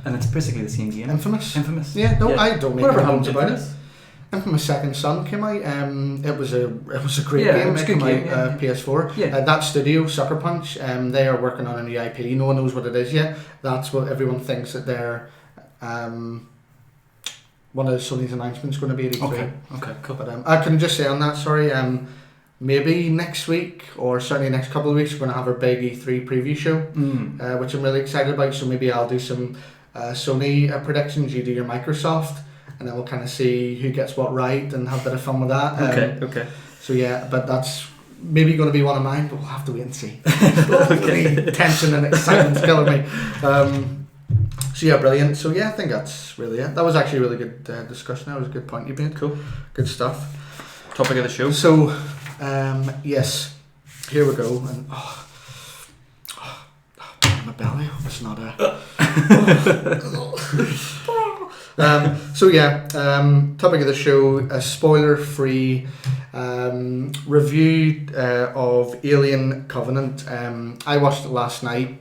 and it's basically the same game. Infamous. Yeah. No, I don't make Whatever any happened bones to about Infamous? it. Infamous Second Son came out. It was a great game. It was a good game. PS4. Yeah. That studio, Sucker Punch, they are working on a new IP. No one knows what it is yet. That's what everyone thinks that they're one of Sony's announcements going to be at E3. Okay, cool. But I can just say on that, sorry, maybe next week or certainly next couple of weeks we're going to have our big E3 preview show, which I'm really excited about. So maybe I'll do some Sony predictions, you do your Microsoft, and then we'll kind of see who gets what right and have a bit of fun with that. Okay. So yeah, but that's maybe going to be one of mine, but we'll have to wait and see. The tension and excitement's killing me. So yeah, brilliant. So yeah, I think that's really it. That was actually a really good discussion. That was a good point you made. Cool. Good stuff. Topic of the show. So, yes, here we go. And my belly. It's not a. So yeah, topic of the show: a spoiler-free review of Alien Covenant. I watched it last night.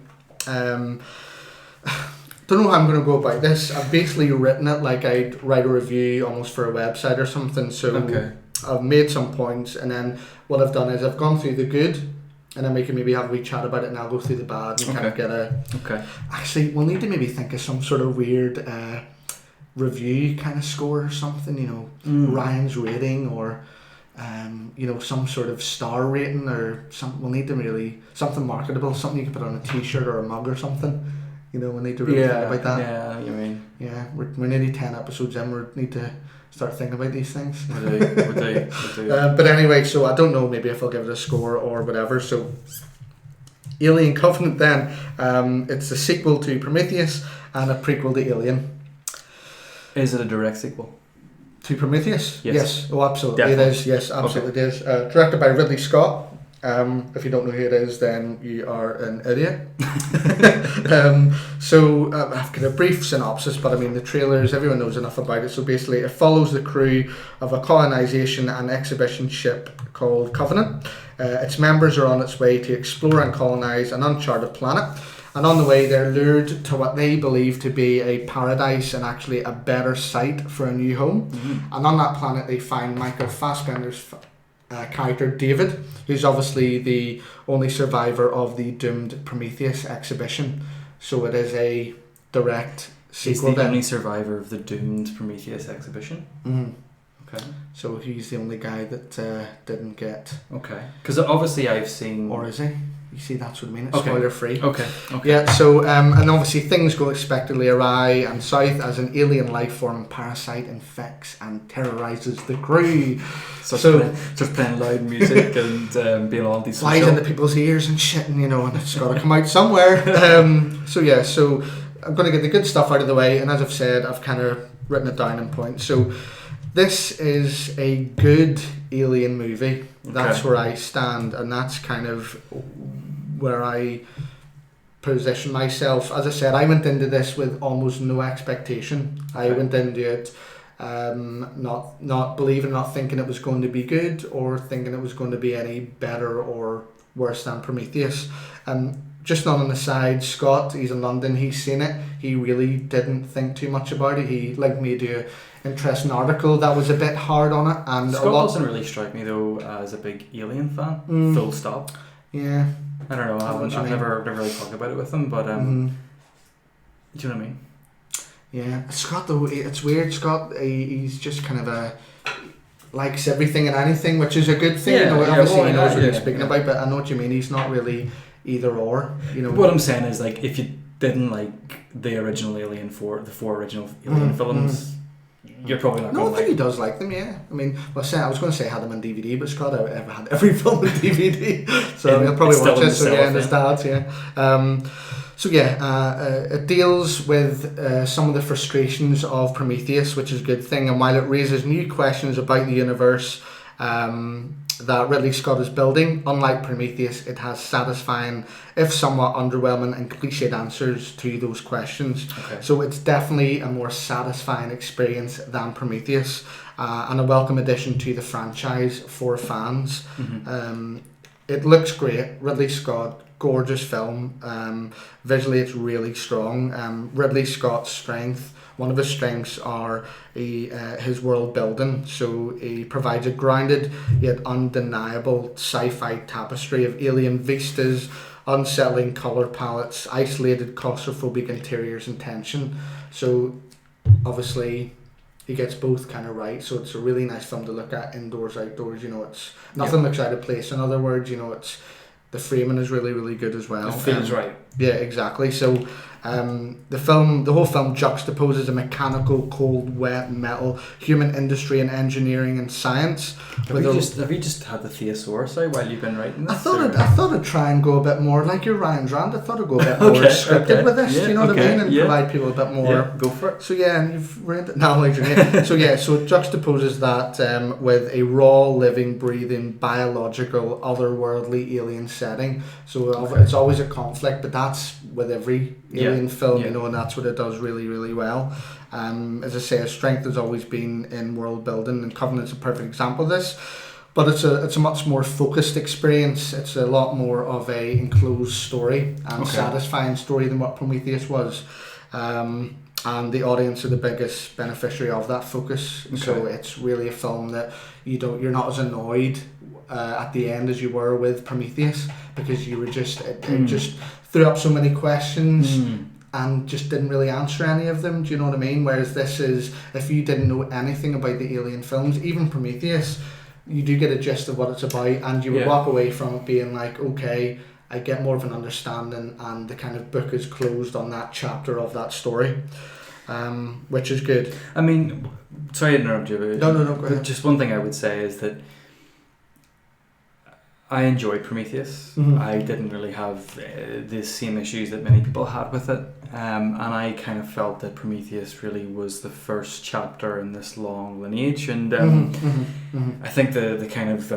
Don't know how I'm going to go about this. I've basically written it like I'd write a review almost for a website or something. So I've made some points, and then what I've done is I've gone through the good, and then we can maybe have a wee chat about it, and I'll go through the bad and kind of get a. Actually, we'll need to maybe think of some sort of weird review kind of score or something. You know, Ryan's rating or. Some sort of star rating or something. We'll need to really something marketable, something you can put on a T-shirt or a mug or something. You know, we need to really think about that. Yeah, you mean. Yeah, we're nearly 10 episodes in. We need to start thinking about these things. We do. But anyway, so I don't know. Maybe if I'll give it a score or whatever. So, Alien Covenant. Then it's a sequel to Prometheus and a prequel to Alien. Is it a direct sequel? To Prometheus? Yes. Oh, absolutely. Definitely. It is. Yes, absolutely it is. Directed by Ridley Scott. If you don't know who it is, then you are an idiot. So I've got a brief synopsis, but I mean the trailers, everyone knows enough about it. So basically it follows the crew of a colonization and exhibition ship called Covenant. Its members are on its way to explore and colonize an uncharted planet. And on the way, they're lured to what they believe to be a paradise and actually a better site for a new home. And on that planet, they find Michael Fassbender's character, David, who's obviously the only survivor of the doomed Prometheus exhibition. So it is a direct sequel. He's the only survivor of the doomed Prometheus exhibition? Okay. So he's the only guy that didn't get... Okay. Because obviously I've seen... Or is he? You see, that's what I mean. It's spoiler free. Okay. Yeah, so, and obviously things go expectedly awry and south as an alien life form parasite infects and terrorizes the crew. Just playing loud music and being all these... Flies into people's ears and shit, and it's got to come out somewhere. So I'm going to get the good stuff out of the way, and as I've said, I've kind of written it down in points. So this is a good alien movie. That's where I stand, and that's kind of where I position myself. As I said, I went into this with almost no expectation. I went into it not believing, not thinking it was going to be good, or thinking it was going to be any better or worse than Prometheus. Just on an aside, Scott, he's in London, he's seen it. He really didn't think too much about it. He linked me to an interesting article that was a bit hard on it. And Scott doesn't really strike me though as a big Alien fan. Full stop. Yeah. I don't know. I've never really talked about it with him, but Do you know what I mean? Yeah, Scott though, it's weird. Scott, he's just kind of likes everything and anything, which is a good thing. Yeah, obviously well, he knows what yeah, he's speaking about, but I know what you mean. He's not really either or. What I'm saying is, like, if you didn't like the original Alien 4, the 4 original Alien films, you're probably not. No, I think he does like them. Yeah, I mean, I was going to say I had them on DVD, but Scott ever had every film on DVD, so he'll probably watch it. So yeah, and his dad's it deals with some of the frustrations of Prometheus, which is a good thing, and while it raises new questions about the universe that Ridley Scott is building, unlike Prometheus, it has satisfying, if somewhat underwhelming and cliched answers to those questions. Okay. So it's definitely a more satisfying experience than Prometheus, and a welcome addition to the franchise for fans. It looks great. Ridley Scott, gorgeous film. Visually, it's really strong. Ridley Scott's strength, one of his strengths are his world building. So he provides a grounded yet undeniable sci-fi tapestry of alien vistas, unsettling colour palettes, isolated claustrophobic interiors and tension. So obviously he gets both kind of right. So it's a really nice film to look at indoors, outdoors. It's nothing looks out of place. In other words, it's the framing is really, really good as well. It feels right. Yeah, exactly. So the whole film juxtaposes a mechanical, cold, wet, metal, human industry and engineering and science. Have you just had the thesaurus out while you've been writing this? I thought I'd try and go a bit more like your Ryan's Rand. I thought I'd go a bit more scripted with this. Do you know what I mean? And provide people a bit more. Yeah, go for it. So yeah, and you've read it now, like so it juxtaposes that with a raw, living, breathing, biological, otherworldly alien setting. So it's always a conflict, but that's with every alien film, and that's what it does really, really well. As I say, his strength has always been in world building, and Covenant's a perfect example of this. But it's a much more focused experience. It's a lot more of a enclosed story and satisfying story than what Prometheus was. And the audience are the biggest beneficiary of that focus. Okay. So it's really a film that you're not as annoyed at the end as you were with Prometheus, because you were it just threw up so many questions and just didn't really answer any of them. Do you know what I mean? Whereas this is, if you didn't know anything about the alien films, even Prometheus, you do get a gist of what it's about, and you would walk away from it being like, okay, I get more of an understanding, and the kind of book is closed on that chapter of that story, which is good. I mean, sorry to interrupt you, but no, go ahead. Just one thing I would say is that I enjoyed Prometheus. Mm-hmm. I didn't really have the same issues that many people had with it, and I kind of felt that Prometheus really was the first chapter in this long lineage, and I think the kind of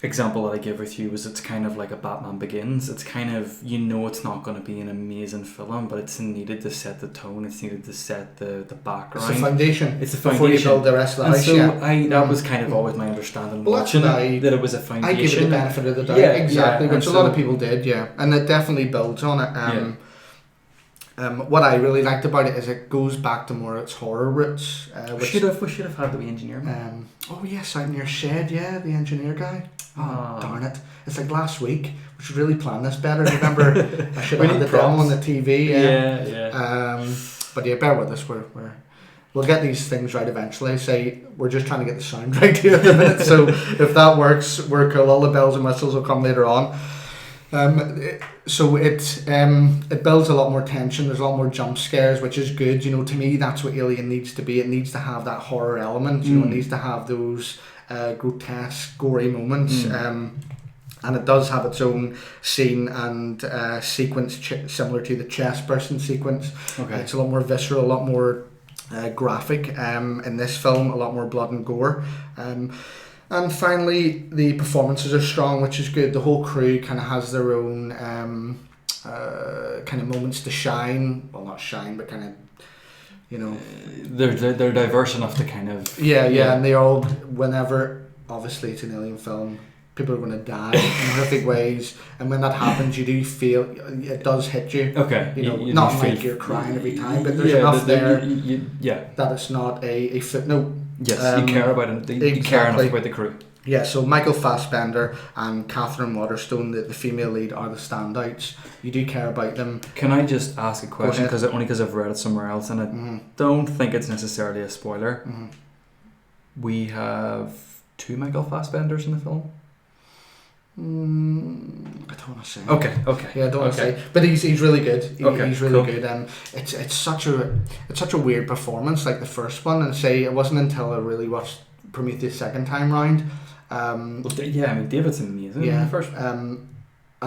example that I give with you was, it's kind of like a Batman Begins. It's kind of, it's not going to be an amazing film, but it's needed to set the tone. It's needed to set the background. It's a foundation. It's a foundation. Before you build the rest of the house. So that was kind of always my understanding watching it, that it was a foundation. I give it the benefit of the doubt, exactly, which a lot of people did, and it definitely builds on it. What I really liked about it is it goes back to more its horror roots. We should have had the engineer. Oh yes, out in your shed, the engineer guy. Oh, darn it! It's like last week. We should really plan this better. Remember, I should have had the demo on the TV. But bear with us. We'll get these things right eventually. Say we're just trying to get the sound right here at the minute. So if that works, we're cool. All the bells and whistles will come later on. So it builds a lot more tension. There's a lot more jump scares, which is good. To me, that's what Alien needs to be. It needs to have that horror element. It needs to have those grotesque, gory moments. And it does have its own scene and sequence similar to the chest bursting sequence. Okay. It's a lot more visceral, a lot more graphic. In this film, a lot more blood and gore. And finally, the performances are strong, which is good. The whole crew kind of has their own kind of moments to shine. Well, not shine, but kind of, they're diverse enough to kind of... And they all, whenever, obviously it's an alien film, people are going to die in horrific ways, and when that happens, you do feel, it does hit you. Okay. You not like you're crying every time, but there's enough there that it's not a footnote. Yes, you care about it. You care enough about the crew. Yeah, so Michael Fassbender and Catherine Waterstone, the female lead, are the standouts. You do care about them. Can I just ask a question? Only because I've read it somewhere else, and I don't think it's necessarily a spoiler. We have 2 Michael Fassbenders in the film. I don't want to say. Okay. Yeah, I don't want to say. But he's really good. He's really cool. good, and it's such a weird performance, like the first one. And say it wasn't until I really watched Prometheus second time round. David's amazing. Yeah. In the first. And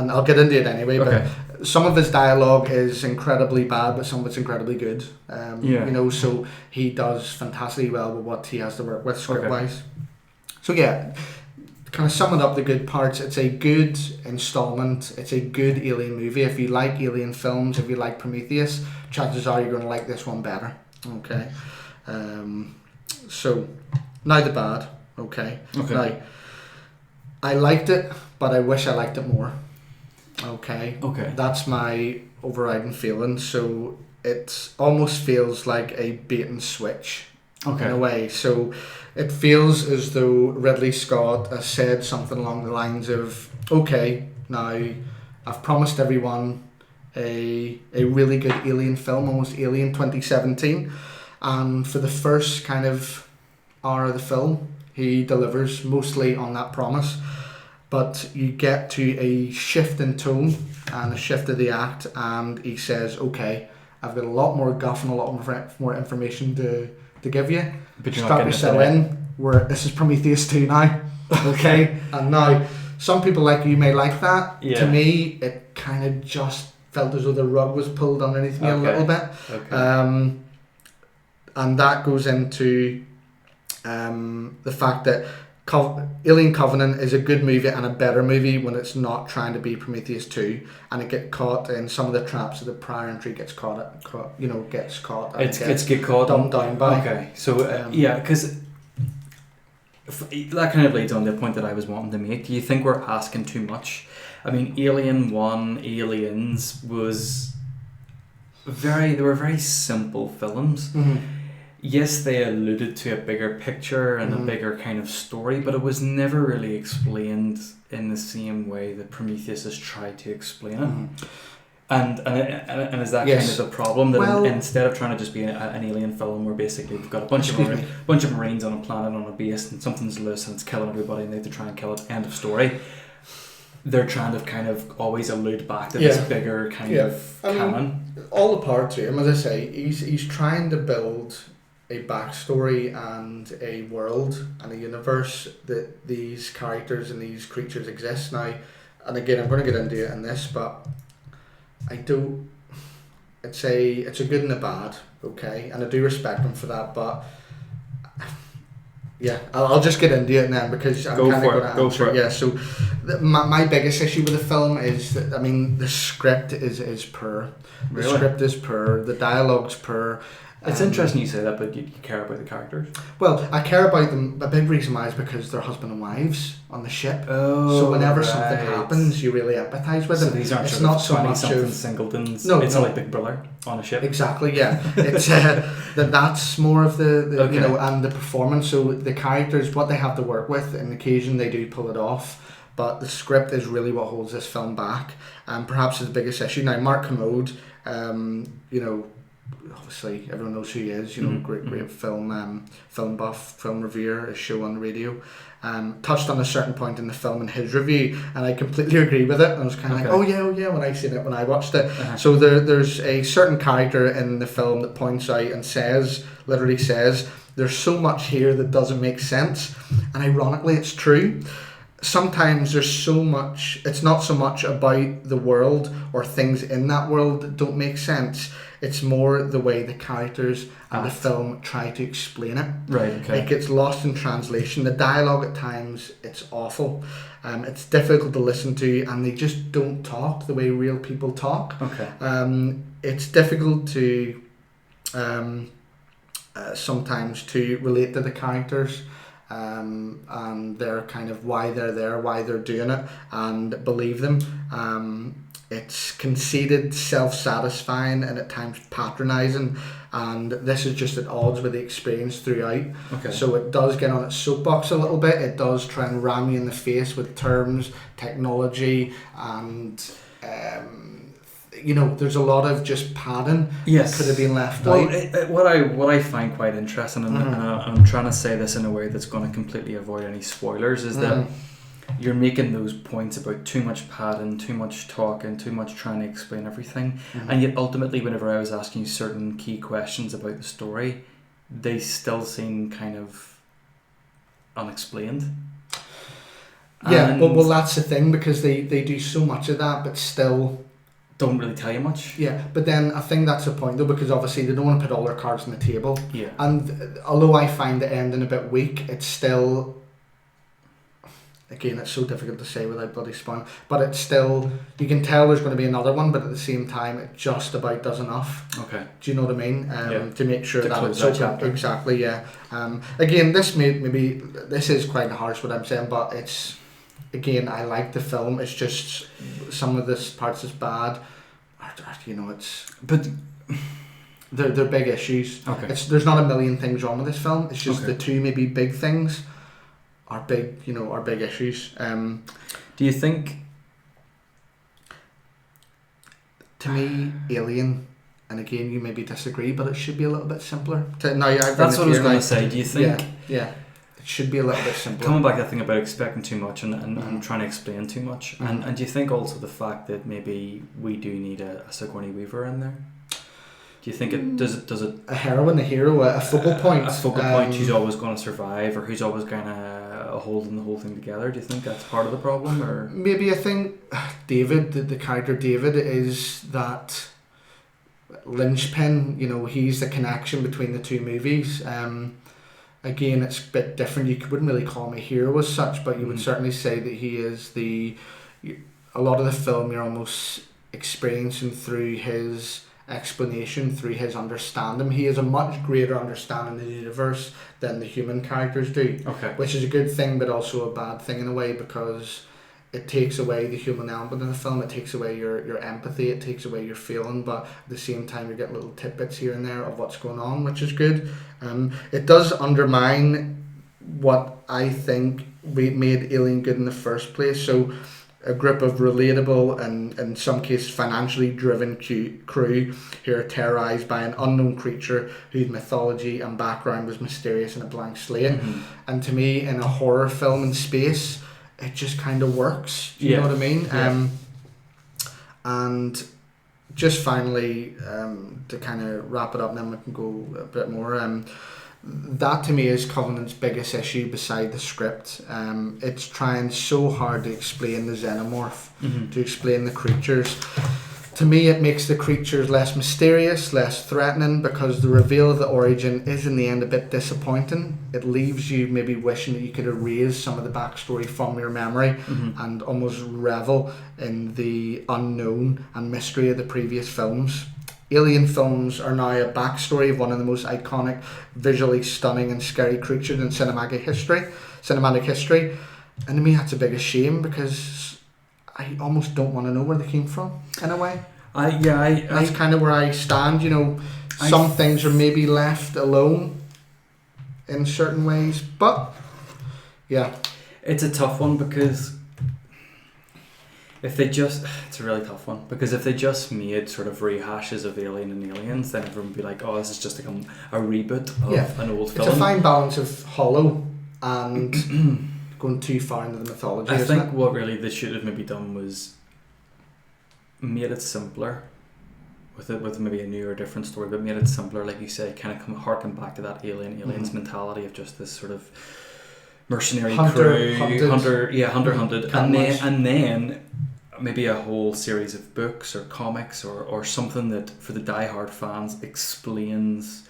I'll get into it anyway. Okay. But some of his dialogue is incredibly bad, but some of it's incredibly good. So he does fantastically well with what he has to work with script wise. So yeah. Kind of summing up the good parts, it's a good installment, it's a good Alien movie. If you like Alien films, if you like Prometheus, chances are you're going to like this one better. Okay. So, now the bad. Okay. Now, I liked it, but I wish I liked it more. Okay. That's my overriding feeling. So, it almost feels like a bait and switch. In a way. So it feels as though Ridley Scott has said something along the lines of, okay, now I've promised everyone a really good Alien film, almost Alien 2017, and for the first kind of hour of the film he delivers mostly on that promise, but you get to a shift in tone and a shift of the act, and he says, okay, I've got a lot more guff and a lot more information to give you. But you're Strap yourself in. This is Prometheus 2 now. Okay? And now, some people like you may like that. Yeah. To me, it kind of just felt as though the rug was pulled underneath me a little bit. And that goes into the fact that Alien Covenant is a good movie and a better movie when it's not trying to be Prometheus 2, and it gets caught in some of the traps of the prior entry gets caught. It's get caught dumbed down by. Okay, so because that kind of leads on to the point that I was wanting to make. Do you think we're asking too much? I mean, Alien 1, Aliens they were very simple films. Yes, they alluded to a bigger picture and a bigger kind of story, but it was never really explained in the same way that Prometheus has tried to explain it. And is that kind of the problem, that instead of trying to just be an alien film where basically we've got a bunch of Marines on a planet on a base and something's loose and it's killing everybody and they have to try and kill it, end of story. They're trying to kind of always allude back to this bigger kind of canon. I mean, all the part to him, as I say, he's trying to build a backstory and a world and a universe that these characters and these creatures exist now. And again, I'm going to get into it in this, but it's a good and a bad, okay, and I do respect him for that, but yeah, I'll just get into it now because I'm kind of going to answer it. Yeah, so my biggest issue with the film is that, I mean, the script is poor. The script is poor, the dialogue's poor. It's interesting you say that, but you care about the characters? Well, I care about them. A big reason why is because they're husband and wives on the ship. So whenever something happens, you really empathise with them. So these aren't it's sort not of so much something of singletons. It's not like Big Brother on a ship. Exactly, yeah. It's that's more of the and the performance. So the characters, what they have to work with, and occasion they do pull it off. But the script is really what holds this film back, and perhaps the biggest issue. Now, Mark Kermode, obviously everyone knows who he is, great film buff, film reviewer, his show on the radio, touched on a certain point in the film in his review, and I completely agree with it. And I was kind of like, oh yeah, when I seen it, when I watched it. So there's a certain character in the film that points out and literally says, there's so much here that doesn't make sense, and ironically it's true. Sometimes there's so much, it's not so much about the world or things in that world that don't make sense. It's more the way the characters and the film try to explain it. Right, okay. It gets lost in translation. The dialogue at times, it's awful. It's difficult to listen to, and they just don't talk the way real people talk. Okay. It's difficult to sometimes to relate to the characters. And they're kind of why they're there, why they're doing it, and believe them. It's conceited, self-satisfying, and at times patronising. and this is just at odds with the experience throughout. Okay. So it does get on its soapbox a little bit. It does try and ram you in the face with terms, technology, and there's a lot of just padding that could have been left out. What I find quite interesting, and I'm trying to say this in a way that's going to completely avoid any spoilers, is that you're making those points about too much padding, too much talking, too much trying to explain everything, and yet ultimately whenever I was asking you certain key questions about the story, they still seem kind of unexplained. Yeah, well that's the thing, because they do so much of that but still don't really tell you much. Yeah, but then I think that's the point though, because obviously they don't want to put all their cards on the table. Yeah. And although I find the ending a bit weak, it's still, again, it's so difficult to say without bloody spoiling, but it's still, you can tell there's going to be another one, but at the same time it just about does enough. Okay. Do you know what I mean? To make sure that it's chapter. Exactly, yeah. Again, this this is quite harsh what I'm saying, but it's, again, I like the film. It's just some of this parts is bad. But they're big issues. Okay. There's not a million things wrong with this film. It's just the two maybe big things are big issues. Do you think? To me, Alien, and again, you maybe disagree, but it should be a little bit simpler. That's what I was going to say. Do you think? Yeah. It should be a little bit simpler. Coming back to that thing about expecting too much and trying to explain too much, and do you think also the fact that maybe we do need a Sigourney Weaver in there? Do you think it does it a heroine, a hero, a focal point, who's always going to survive, or who's always going to holding the whole thing together? Do you think that's part of the problem, or maybe I think David, the character David, is that linchpin. He's the connection between the two movies. Again, it's a bit different. You wouldn't really call him a hero as such, but you would certainly say that he is a lot of the film you're almost experiencing through his explanation, through his understanding. He has a much greater understanding of the universe than the human characters do. Okay. Which is a good thing, but also a bad thing in a way, because it takes away the human element in the film. It takes away your empathy. It takes away your feeling, but at the same time you get little tidbits here and there of what's going on, which is good. It does undermine what I think made Alien good in the first place. So a group of relatable and in some cases financially driven crew who are terrorised by an unknown creature whose mythology and background was mysterious and a blank slate. And to me, in a horror film in space, it just kind of works. Do you know what I mean? Yeah. And just finally, to kind of wrap it up, and then we can go a bit more. That to me is Covenant's biggest issue beside the script. It's trying so hard to explain the xenomorph, to explain the creatures. To me, it makes the creatures less mysterious, less threatening, because the reveal of the origin is in the end a bit disappointing. It leaves you maybe wishing that you could erase some of the backstory from your memory and almost revel in the unknown and mystery of the previous films. Alien films are now a backstory of one of the most iconic, visually stunning and scary creatures in cinematic history. And to me, that's a big shame, because I almost don't want to know where they came from, in a way. That's kind of where I stand. Some things are maybe left alone in certain ways, but yeah, it's a tough one, because it's a really tough one, because if they just made sort of rehashes of Alien and Aliens, then everyone would be like, oh, this is just like a reboot of an old film. It's a fine balance of hollow and going too far into the mythology. I think what really they should have maybe done was made it simpler, with maybe a new or different story, but made it simpler, like you say, kind of harken back to that aliens mentality of just this sort of mercenary crew, hunted, and then maybe a whole series of books or comics or something that for the diehard fans explains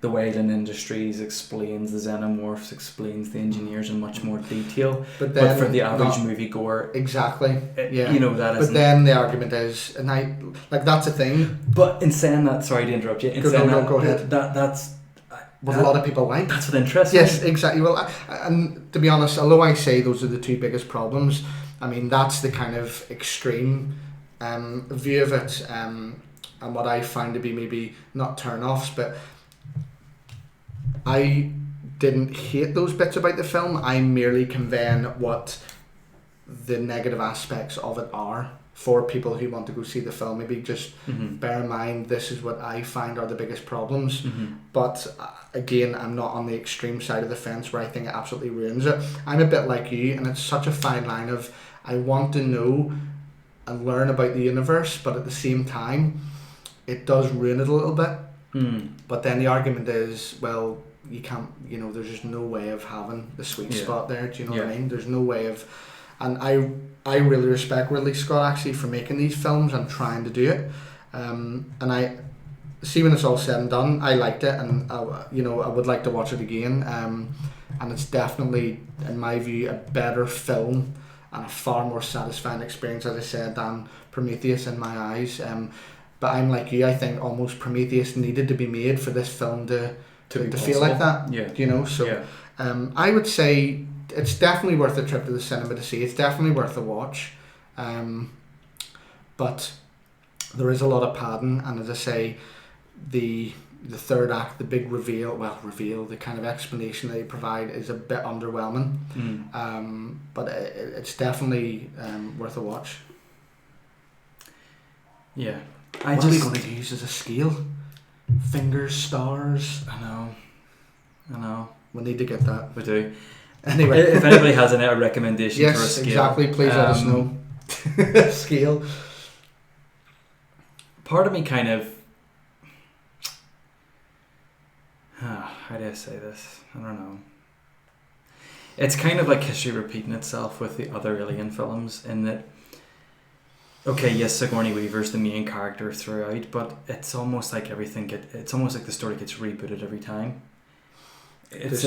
the Wayland Industries, explains the xenomorphs, explains the engineers in much more detail. But for the average moviegoer, exactly, that is. But then the argument is, and that's a thing. But in saying that, sorry to interrupt you. Go ahead. That's what a lot of people like. That's what interests me. Yes, exactly. Well, and to be honest, although I say those are the two biggest problems, I mean that's the kind of extreme view of it. and what I find to be maybe not turn-offs, but I didn't hate those bits about the film. I'm merely conveying what the negative aspects of it are for people who want to go see the film. Maybe just bear in mind this is what I find are the biggest problems. But again, I'm not on the extreme side of the fence where I think it absolutely ruins it. I'm a bit like you, and it's such a fine line of I want to know and learn about the universe, but at the same time it does ruin it a little bit. But then the argument is, well, you can't, there's just no way of having the sweet spot there. Do you know what I mean? There's no way of, and I really respect Ridley Scott actually for making these films and trying to do it. And I see when it's all said and done, I liked it, and I would like to watch it again. And it's definitely, in my view, a better film and a far more satisfying experience, as I said, than Prometheus in my eyes. But I'm like you. I think almost Prometheus needed to be made for this film to feel like that. Yeah. So I would say it's definitely worth a trip to the cinema to see. It's definitely worth a watch. But there is a lot of padding, and as I say, the third act, the big reveal, the kind of explanation they provide is a bit underwhelming. But it's definitely worth a watch. Yeah. What are we going to use as a scale? Fingers, stars. I know. We need to get that. We do. Anyway, if anybody has a recommendation for a scale, exactly. Please let us know. Scale. Part of me kind of. How do I say this? I don't know. It's kind of like history repeating itself with the other Alien films, in that. Okay, yes, Sigourney Weaver's the main character throughout, but it's almost like it's almost like the story gets rebooted every time. It's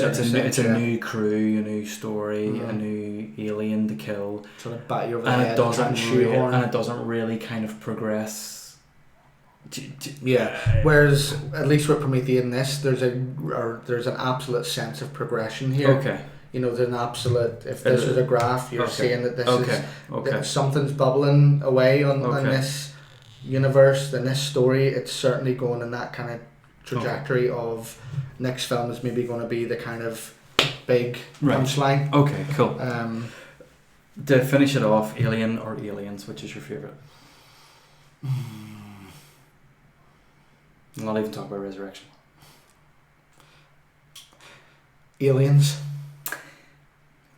a new crew, a new story, a new alien to kill, sort of bat you over the and head, it doesn't really kind of progress. Whereas at least with Prometheus in this, there's an absolute sense of progression here. Okay. There's an absolute. If this is a graph, you're saying that this is that something's bubbling away on this universe, in this story. It's certainly going in that kind of trajectory of next film is maybe going to be the kind of big punchline. Okay, cool. To finish it off, Alien or Aliens, which is your favourite? I'll not even talk about Resurrection. Aliens.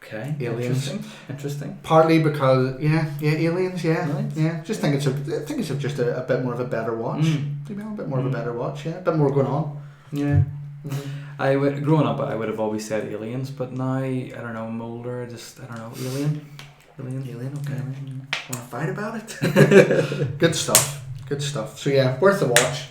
Okay. Aliens. Interesting. Partly because Aliens. Right. Yeah. Just think it's just a bit more of a better watch. A bit more of a better watch. Yeah. A bit more going on. Yeah. Growing up, I would have always said Aliens, but now I don't know. I'm older. I don't know. Alien. Okay. Want to fight about it? Good stuff. So yeah, worth a watch.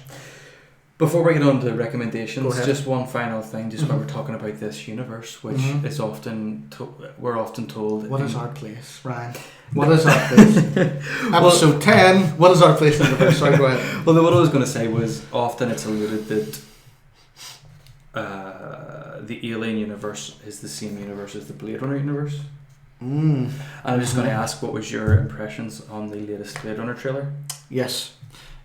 Before we get on to recommendations, just one final thing, just when we're talking about this universe, which is often we're often told. What is our place, Ryan? What is our place? Episode 10. What is our place in the universe? Sorry, go ahead. Well, what I was going to say was often it's alluded that the Alien universe is the same universe as the Blade Runner universe. And I'm just going to ask, what was your impressions on the latest Blade Runner trailer? Yes.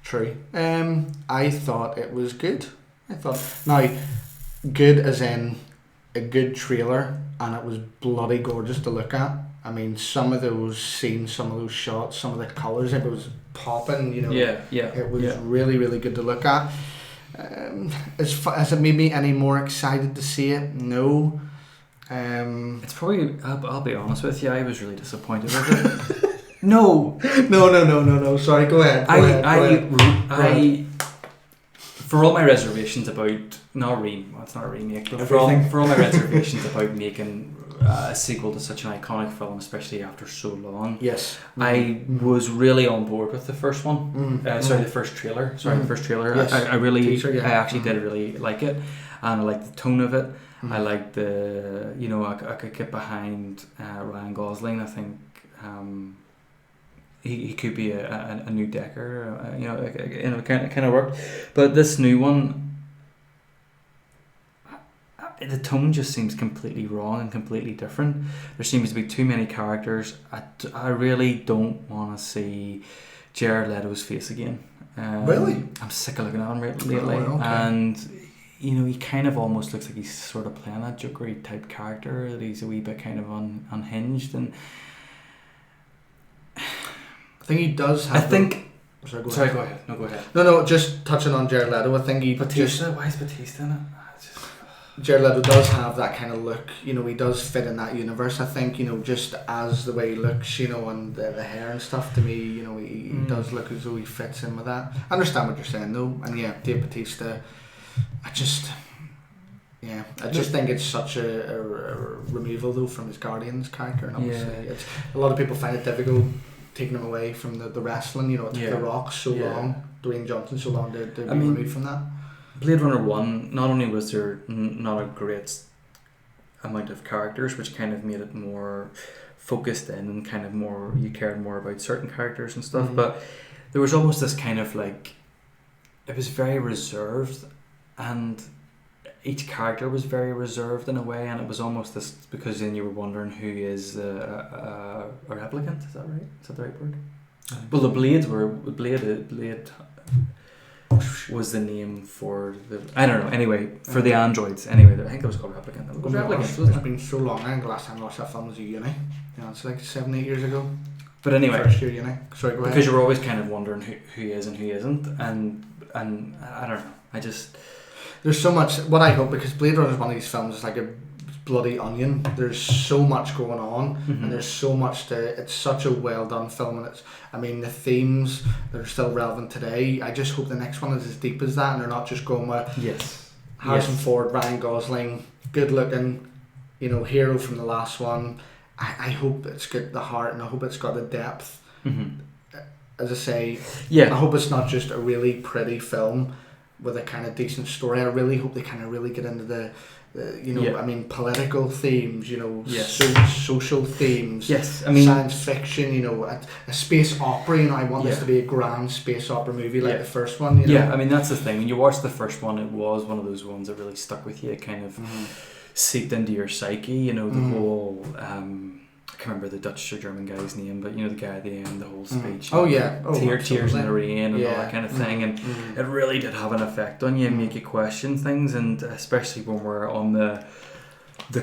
True. I thought it was good. Now, good as in a good trailer, and it was bloody gorgeous to look at. I mean, some of those scenes, some of those shots, some of the colours, it was popping. It was really, really good to look at. Has it made me any more excited to see it? No. It's probably. I'll be honest with you. I was really disappointed with it. No. Sorry, go ahead. I for all my reservations about it's not a remake, but for all my reservations about making a sequel to such an iconic film, especially after so long. Yes. I was really on board with the first one. The first trailer. The first trailer. Yes. I actually did really like it, and I liked the tone of it. I liked I could get behind Ryan Gosling. I think. He could be a new Decker, it kind of worked. But this new one, the tone just seems completely wrong and completely different. There seems to be too many characters. I really don't want to see Jared Leto's face again. Really? I'm sick of looking at him lately, okay. and you know, he kind of almost looks like he's sort of playing that Jokery type character, that he's a wee bit kind of unhinged, and I think he does have. Sorry, go ahead. No, go ahead. No, just touching on Jared Leto, I think Batista. Why is Batista in it? Jared Leto does have that kind of look, you know, he does fit in that universe, I think, you know, just as the way he looks, you know, and the hair and stuff, to me, you know, he does look as though he fits in with that. I understand what you're saying though, and yeah, Dave Batista, I just think it's such a removal though from his Guardians character, and obviously it's, a lot of people find it difficult taking him away from the wrestling, you know, it took The Rock so long, Dwayne Johnson so long to be removed from that. Blade Runner 1, not only was there not a great amount of characters, which kind of made it more focused in and kind of more, you cared more about certain characters and stuff, but there was almost this kind of like, it was very reserved, and each character was very reserved in a way, and it was almost this, because then you were wondering who is a replicant, is that right? Is that the right word? Well, the Blades were, Blade was the name for the, I don't know, anyway, for the androids, anyway, I think it was called Replicant. It was Replicant, it's been so long. I think the last time I watched that film was at uni. You know, it's like 7-8 years ago. But anyway, first year uni. Sorry, go ahead. Because you were always kind of wondering who is and who isn't, and I don't know, I just... There's so much, what I hope, because Blade Runner is one of these films, it's like a bloody onion. There's so much going on, and there's so much to, it's such a well done film, and it's, I mean, the themes that are still relevant today, I just hope the next one is as deep as that, and they're not just going with Harrison Ford, Ryan Gosling, good looking, you know, hero from the last one. I hope it's got the heart, and I hope it's got the depth. As I say, I hope it's not just a really pretty film with a kind of decent story. I really hope they kind of really get into the you know, I mean, political themes, you know, social themes, I mean, science fiction, you know, a space opera, you know, I want this to be a grand space opera movie like the first one, you know. I mean, that's the thing, when you watch the first one, it was one of those ones that really stuck with you, it kind of seeped into your psyche, you know, the whole, I can't remember the Dutch or German guy's name, but you know, the guy at the end, the whole speech. Tears in the rain and all that kind of thing, and it really did have an effect on you and make you question things, and especially when we're on the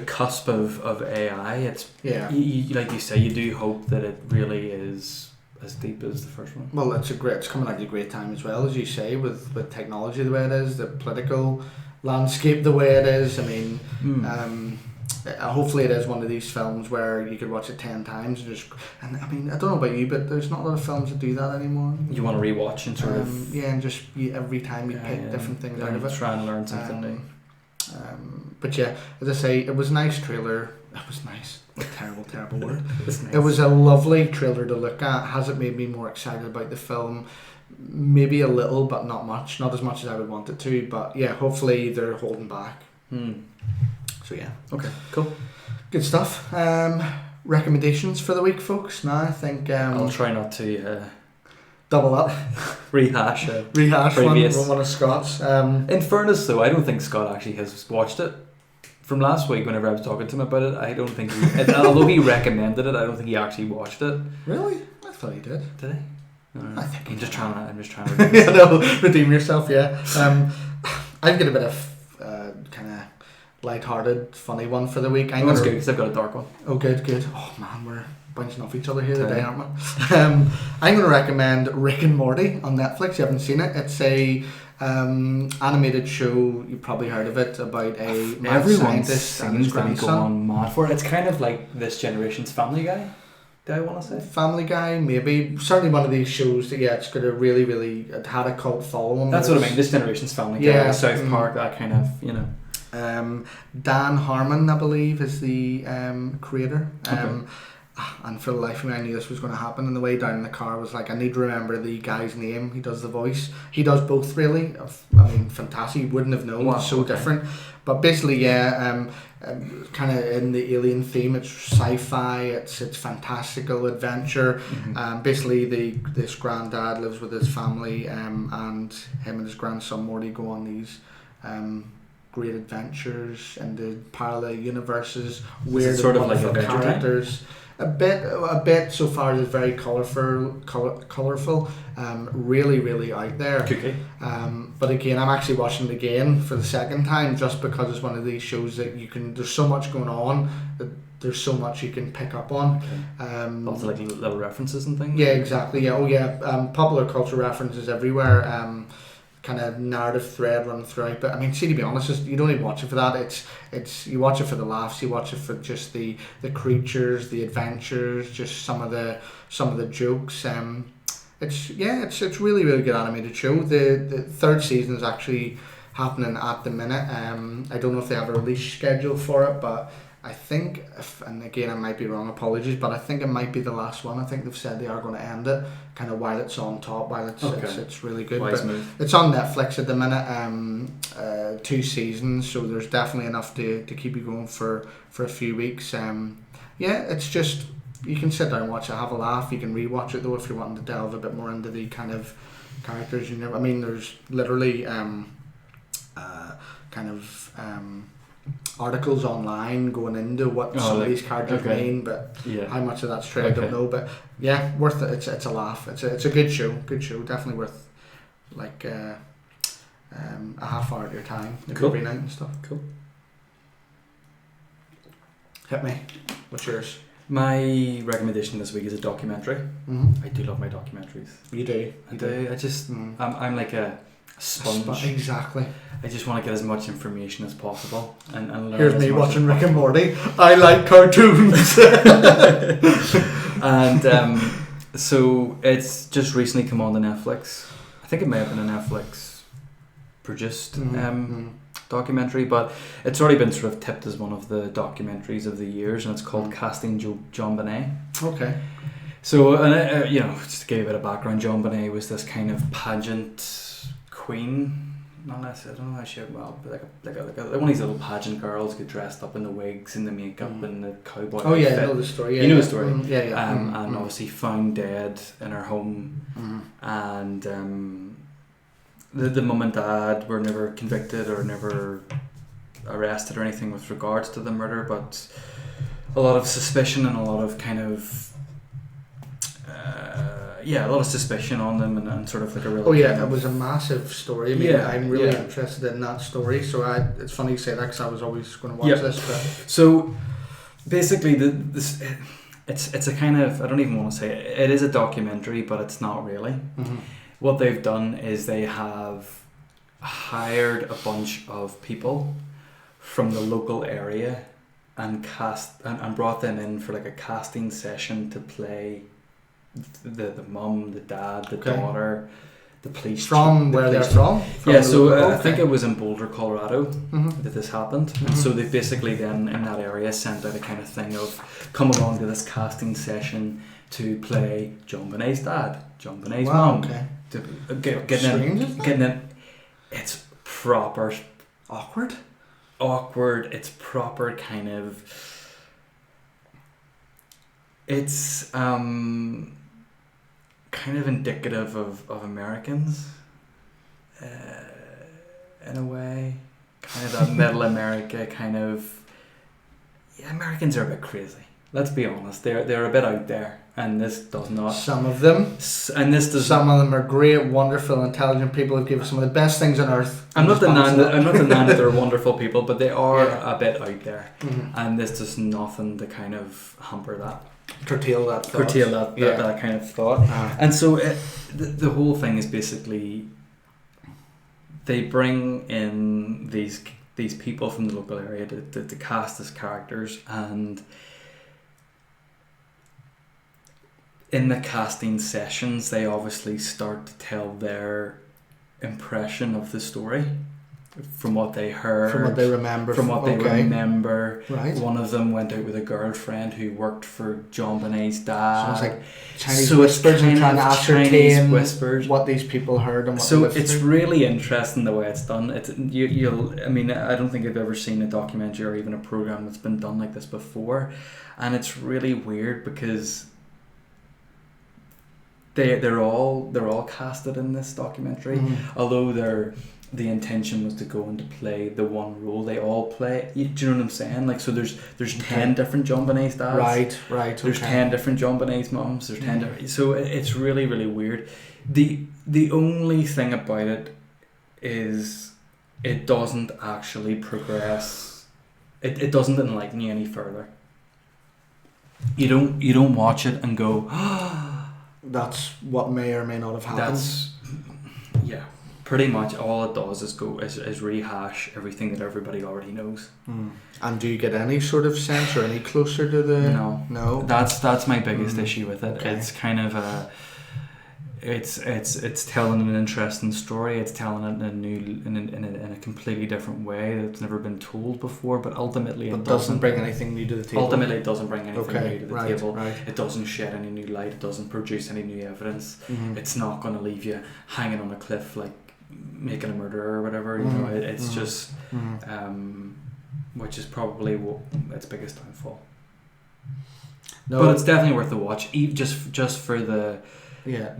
cusp of AI, it's you, like you say, you do hope that it really is as deep as the first one. Well, it's coming at a great time as well, as you say, with technology the way it is, the political landscape the way it is. I mean, hopefully it is one of these films where you could watch it 10 times and I mean, I don't know about you, but there's not a lot of films that do that anymore. You want to rewatch and sort of and just every time you pick different things out of it, try and learn something new. But yeah, as I say, it was a nice trailer. It was nice. A terrible word. Nice. It was a lovely trailer to look at. Has it made me more excited about the film? Maybe a little, but not much. Not as much as I would want it to. But yeah, hopefully they're holding back. So yeah. Okay, cool. Good stuff. Recommendations for the week, folks. Now I think I'll try not to double up. rehash one of Scott's. In fairness though, I don't think Scott actually has watched it. From last week whenever I was talking to him about it, I don't think he, although he recommended it, I don't think he actually watched it. Really? I thought he did. Did he? I think I'm just trying to redeem yourself, yeah. I've got a bit of kind of light-hearted, funny one for the week. That's good, because I've got a dark one. Oh, good. Oh man, we're bouncing off each other here today, aren't we? I'm going to recommend Rick and Morty on Netflix. You haven't seen it? It's a animated show, you've probably heard of it, about a mad scientist and his grandson. Going mad for it. It's kind of like this generation's Family Guy. Do I want to say Family Guy? Maybe. Certainly one of these shows that it's got a really, it had a cult following. That's what I mean. This generation's Family Guy, South Park, that kind of, you know. Dan Harmon, I believe, is the creator. And for the life of me, I knew this was going to happen. And the way down in the car was like, I need to remember the guy's name. He does the voice. He does both, really. I mean, fantastic. You wouldn't have known. Wow, it's so different. But basically, kind of in the alien theme. It's sci-fi. It's fantastical adventure. Basically, this granddad lives with his family, and him and his grandson Morty go on these great adventures and the parallel universes, Is weird it sort and of like wonderful Adventure Time? characters. A bit so far. It's very colourful. Really, really out there. Cookie. But again, I'm actually watching it again for the second time just because it's one of these shows that you can. There's so much going on that there's so much you can pick up on. Okay. Lots of like little references and things. Yeah, exactly. Yeah, oh yeah. Popular culture references everywhere. Kind of narrative thread running throughout. But I mean, see, to be honest, you don't even watch it for that. It's you watch it for the laughs. You watch it for just the creatures, the adventures, just some of the jokes. It's really, really good animated show. The third season is actually happening at the minute. I don't know if they have a release schedule for it, but I think, and again I might be wrong, apologies, but I think it might be the last one. I think they've said they are going to end it kind of while it's on top, while it's really good. Wise but move. it's on Netflix at the minute. 2 seasons, so there's definitely enough to keep you going for a few weeks. It's just, you can sit down and watch it, have a laugh. You can rewatch it though if you're wanting to delve a bit more into the kind of characters. There's literally articles online going into what some of these characters mean, but how much of that's true I don't know. But yeah, worth it. It's a laugh. It's a good show. Definitely worth like a half hour of your time every night and stuff. Cool. Hit me. What's yours? My recommendation this week is a documentary. Mm-hmm. I do love my documentaries. You do. I do. I just I'm like a sponge. Exactly. I just want to get as much information as possible and learn. Here's me watching Rick and Morty. I like cartoons. And so it's just recently come on to Netflix. I think it may have been a Netflix produced documentary, but it's already been sort of tipped as one of the documentaries of the years, and it's called Casting JonBenet. Okay. So, just to give you a bit of background, JonBenet was this kind of pageant queen. Not necessarily, I don't know how she like one of these little pageant girls get dressed up in the wigs and the makeup and the cowboy outfit. Yeah, I know the story. Yeah, you know the story. And obviously found dead in her home, and the mum and dad were never convicted or never arrested or anything with regards to the murder, but a lot of suspicion and a lot of kind of a lot of suspicion on them and sort of like a real... it was a massive story. I'm really interested in that story, so it's funny you say that because I was always going to watch this. But. So basically it's a kind of, I don't even want to say it is a documentary, but it's not really. Mm-hmm. What they've done is they have hired a bunch of people from the local area and brought them in for like a casting session to play the mum, the dad, the daughter, the police. From where they're from? I think it was in Boulder, Colorado that this happened. Mm-hmm. And so they basically then in that area sent out a kind of thing of come along to this casting session to play JonBenet's dad, JonBenet's mum. Okay. Getting in. It's proper awkward. It's proper kind of. It's kind of indicative of Americans, in a way. Kind of that middle America kind of. Yeah, Americans are a bit crazy. Let's be honest. They're a bit out there. And this does not. Some of them. And this does. Some of them are great, wonderful, intelligent people who give us some of the best things on earth. I'm not denying that they're wonderful people, but they are a bit out there. Mm-hmm. And this does nothing to kind of hamper that. Curtail that kind of thought. And so the whole thing is basically they bring in these people from the local area to cast as characters, and in the casting sessions, they obviously start to tell their impression of the story from what they heard, from what they remember. Right. One of them went out with a girlfriend who worked for JonBenet's dad. So it's like Chinese whispers and trying to ascertain what these people heard and what. So it's really interesting the way it's done. I don't think I've ever seen a documentary or even a program that's been done like this before, and it's really weird because they're all casted in this documentary, although the intention was to go and to play the one role they all play. Do you know what I'm saying? Like, so there's 10 different John Bonet's dads. Right. There's 10 different John Bonet's mums. There's 10 different. So it's really, really weird. The only thing about it is it doesn't actually progress. It doesn't enlighten you any further. You don't watch it and go, that's what may or may not have happened. Yeah. Pretty much all it does is rehash everything that everybody already knows. And do you get any sort of sense or any closer to the... No. That's my biggest issue with it. Okay. It's kind of it's telling an interesting story. It's telling it in a completely different way that's never been told before. But ultimately, it doesn't bring anything new to the table. Ultimately, it doesn't bring anything new to the table. Right. It doesn't shed any new light. It doesn't produce any new evidence. It's not going to leave you hanging on a cliff like making a murderer or whatever. You know, it's just which is probably its biggest downfall. No, but it's definitely worth the watch, just for the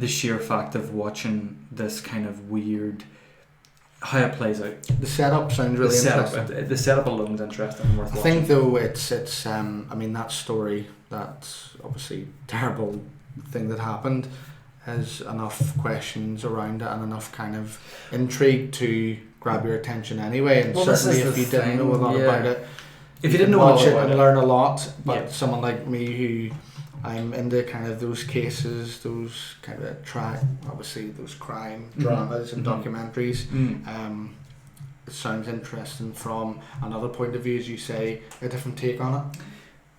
sheer fact of watching this kind of weird how it plays out. The setup sounds really interesting. The setup alone is interesting and worth watching. I think though it's I mean that story, that's obviously terrible thing that happened, has enough questions around it and enough kind of intrigue to grab your attention anyway. And certainly if you didn't know a lot about it, if you didn't know watch it and learn a lot. But someone like me who I'm into kind of those cases, those kind of obviously those crime dramas and documentaries. It sounds interesting from another point of view, as you say, a different take on it.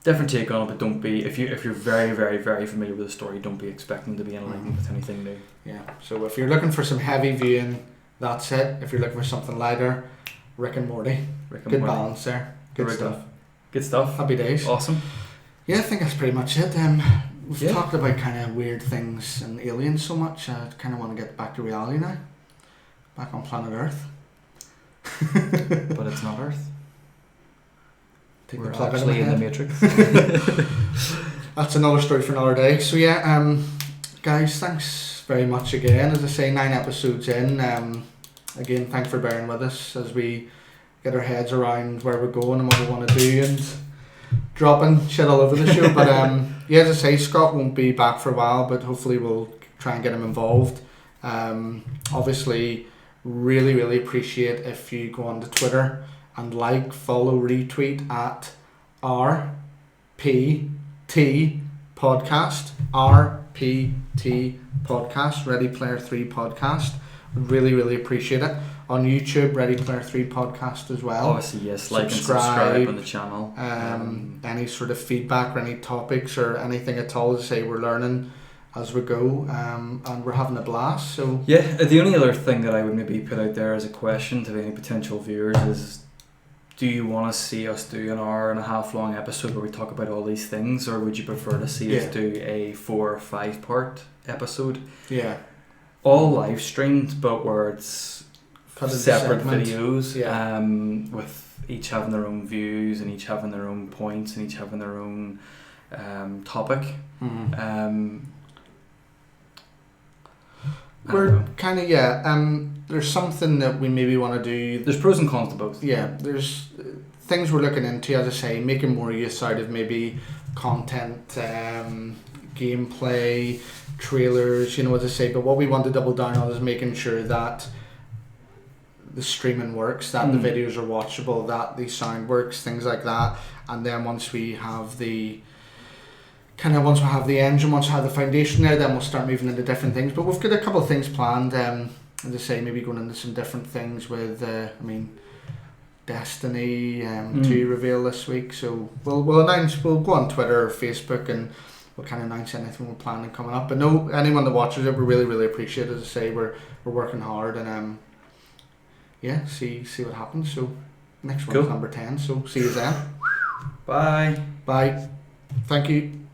Different take on it, but don't be, if you're very, very, very familiar with the story, don't be expecting to be enlightened with anything new. Yeah. So if you're looking for some heavy viewing, that's it. If you're looking for something lighter, Rick and Morty. Good balance there. Good stuff. Good stuff. Happy days. Awesome. Yeah, I think that's pretty much it. We've talked about kind of weird things and aliens so much. I kind of want to get back to reality now. Back on planet Earth. But it's not Earth. We're actually in the Matrix. That's another story for another day. So yeah, guys, thanks very much again. As I say, 9 episodes in. Again, thanks for bearing with us as we get our heads around where we're going and what we want to do and dropping shit all over the show. But yeah, as I say, Scott won't be back for a while, but hopefully we'll try and get him involved. Obviously, really, really appreciate if you go on to Twitter and like, follow, retweet at RPT Podcast. RPT Podcast. Ready Player 3 Podcast. Really, really appreciate it. On YouTube, Ready Player 3 Podcast as well. Obviously, yes. Like and subscribe on the channel. Any sort of feedback or any topics or anything at all, to say we're learning as we go, and we're having a blast. So yeah, the only other thing that I would maybe put out there as a question to any potential viewers is, do you want to see us do an hour-and-a-half long episode where we talk about all these things, or would you prefer to see us do a 4 or 5 part episode? Yeah. All live streamed, but where it's separate videos, with each having their own views and each having their own points and each having their own topic. We're kind of there's something that we maybe want to do. There's pros and cons to both. Yeah, there's things we're looking into, as I say, making more use out of maybe content, gameplay, trailers, as I say. But what we want to double down on is making sure that the streaming works, that the videos are watchable, that the sound works, things like that. And then once we have the engine, once we have the foundation there, then we'll start moving into different things. But we've got a couple of things planned. As I say, maybe going into some different things with, Destiny 2 reveal this week. So we'll announce. We'll go on Twitter or Facebook and we'll kind of announce anything we're planning coming up. But no, anyone that watches it, we really, really appreciate it. As I say, we're working hard and see what happens. So next one's number 10. So see you then. Bye. Thank you.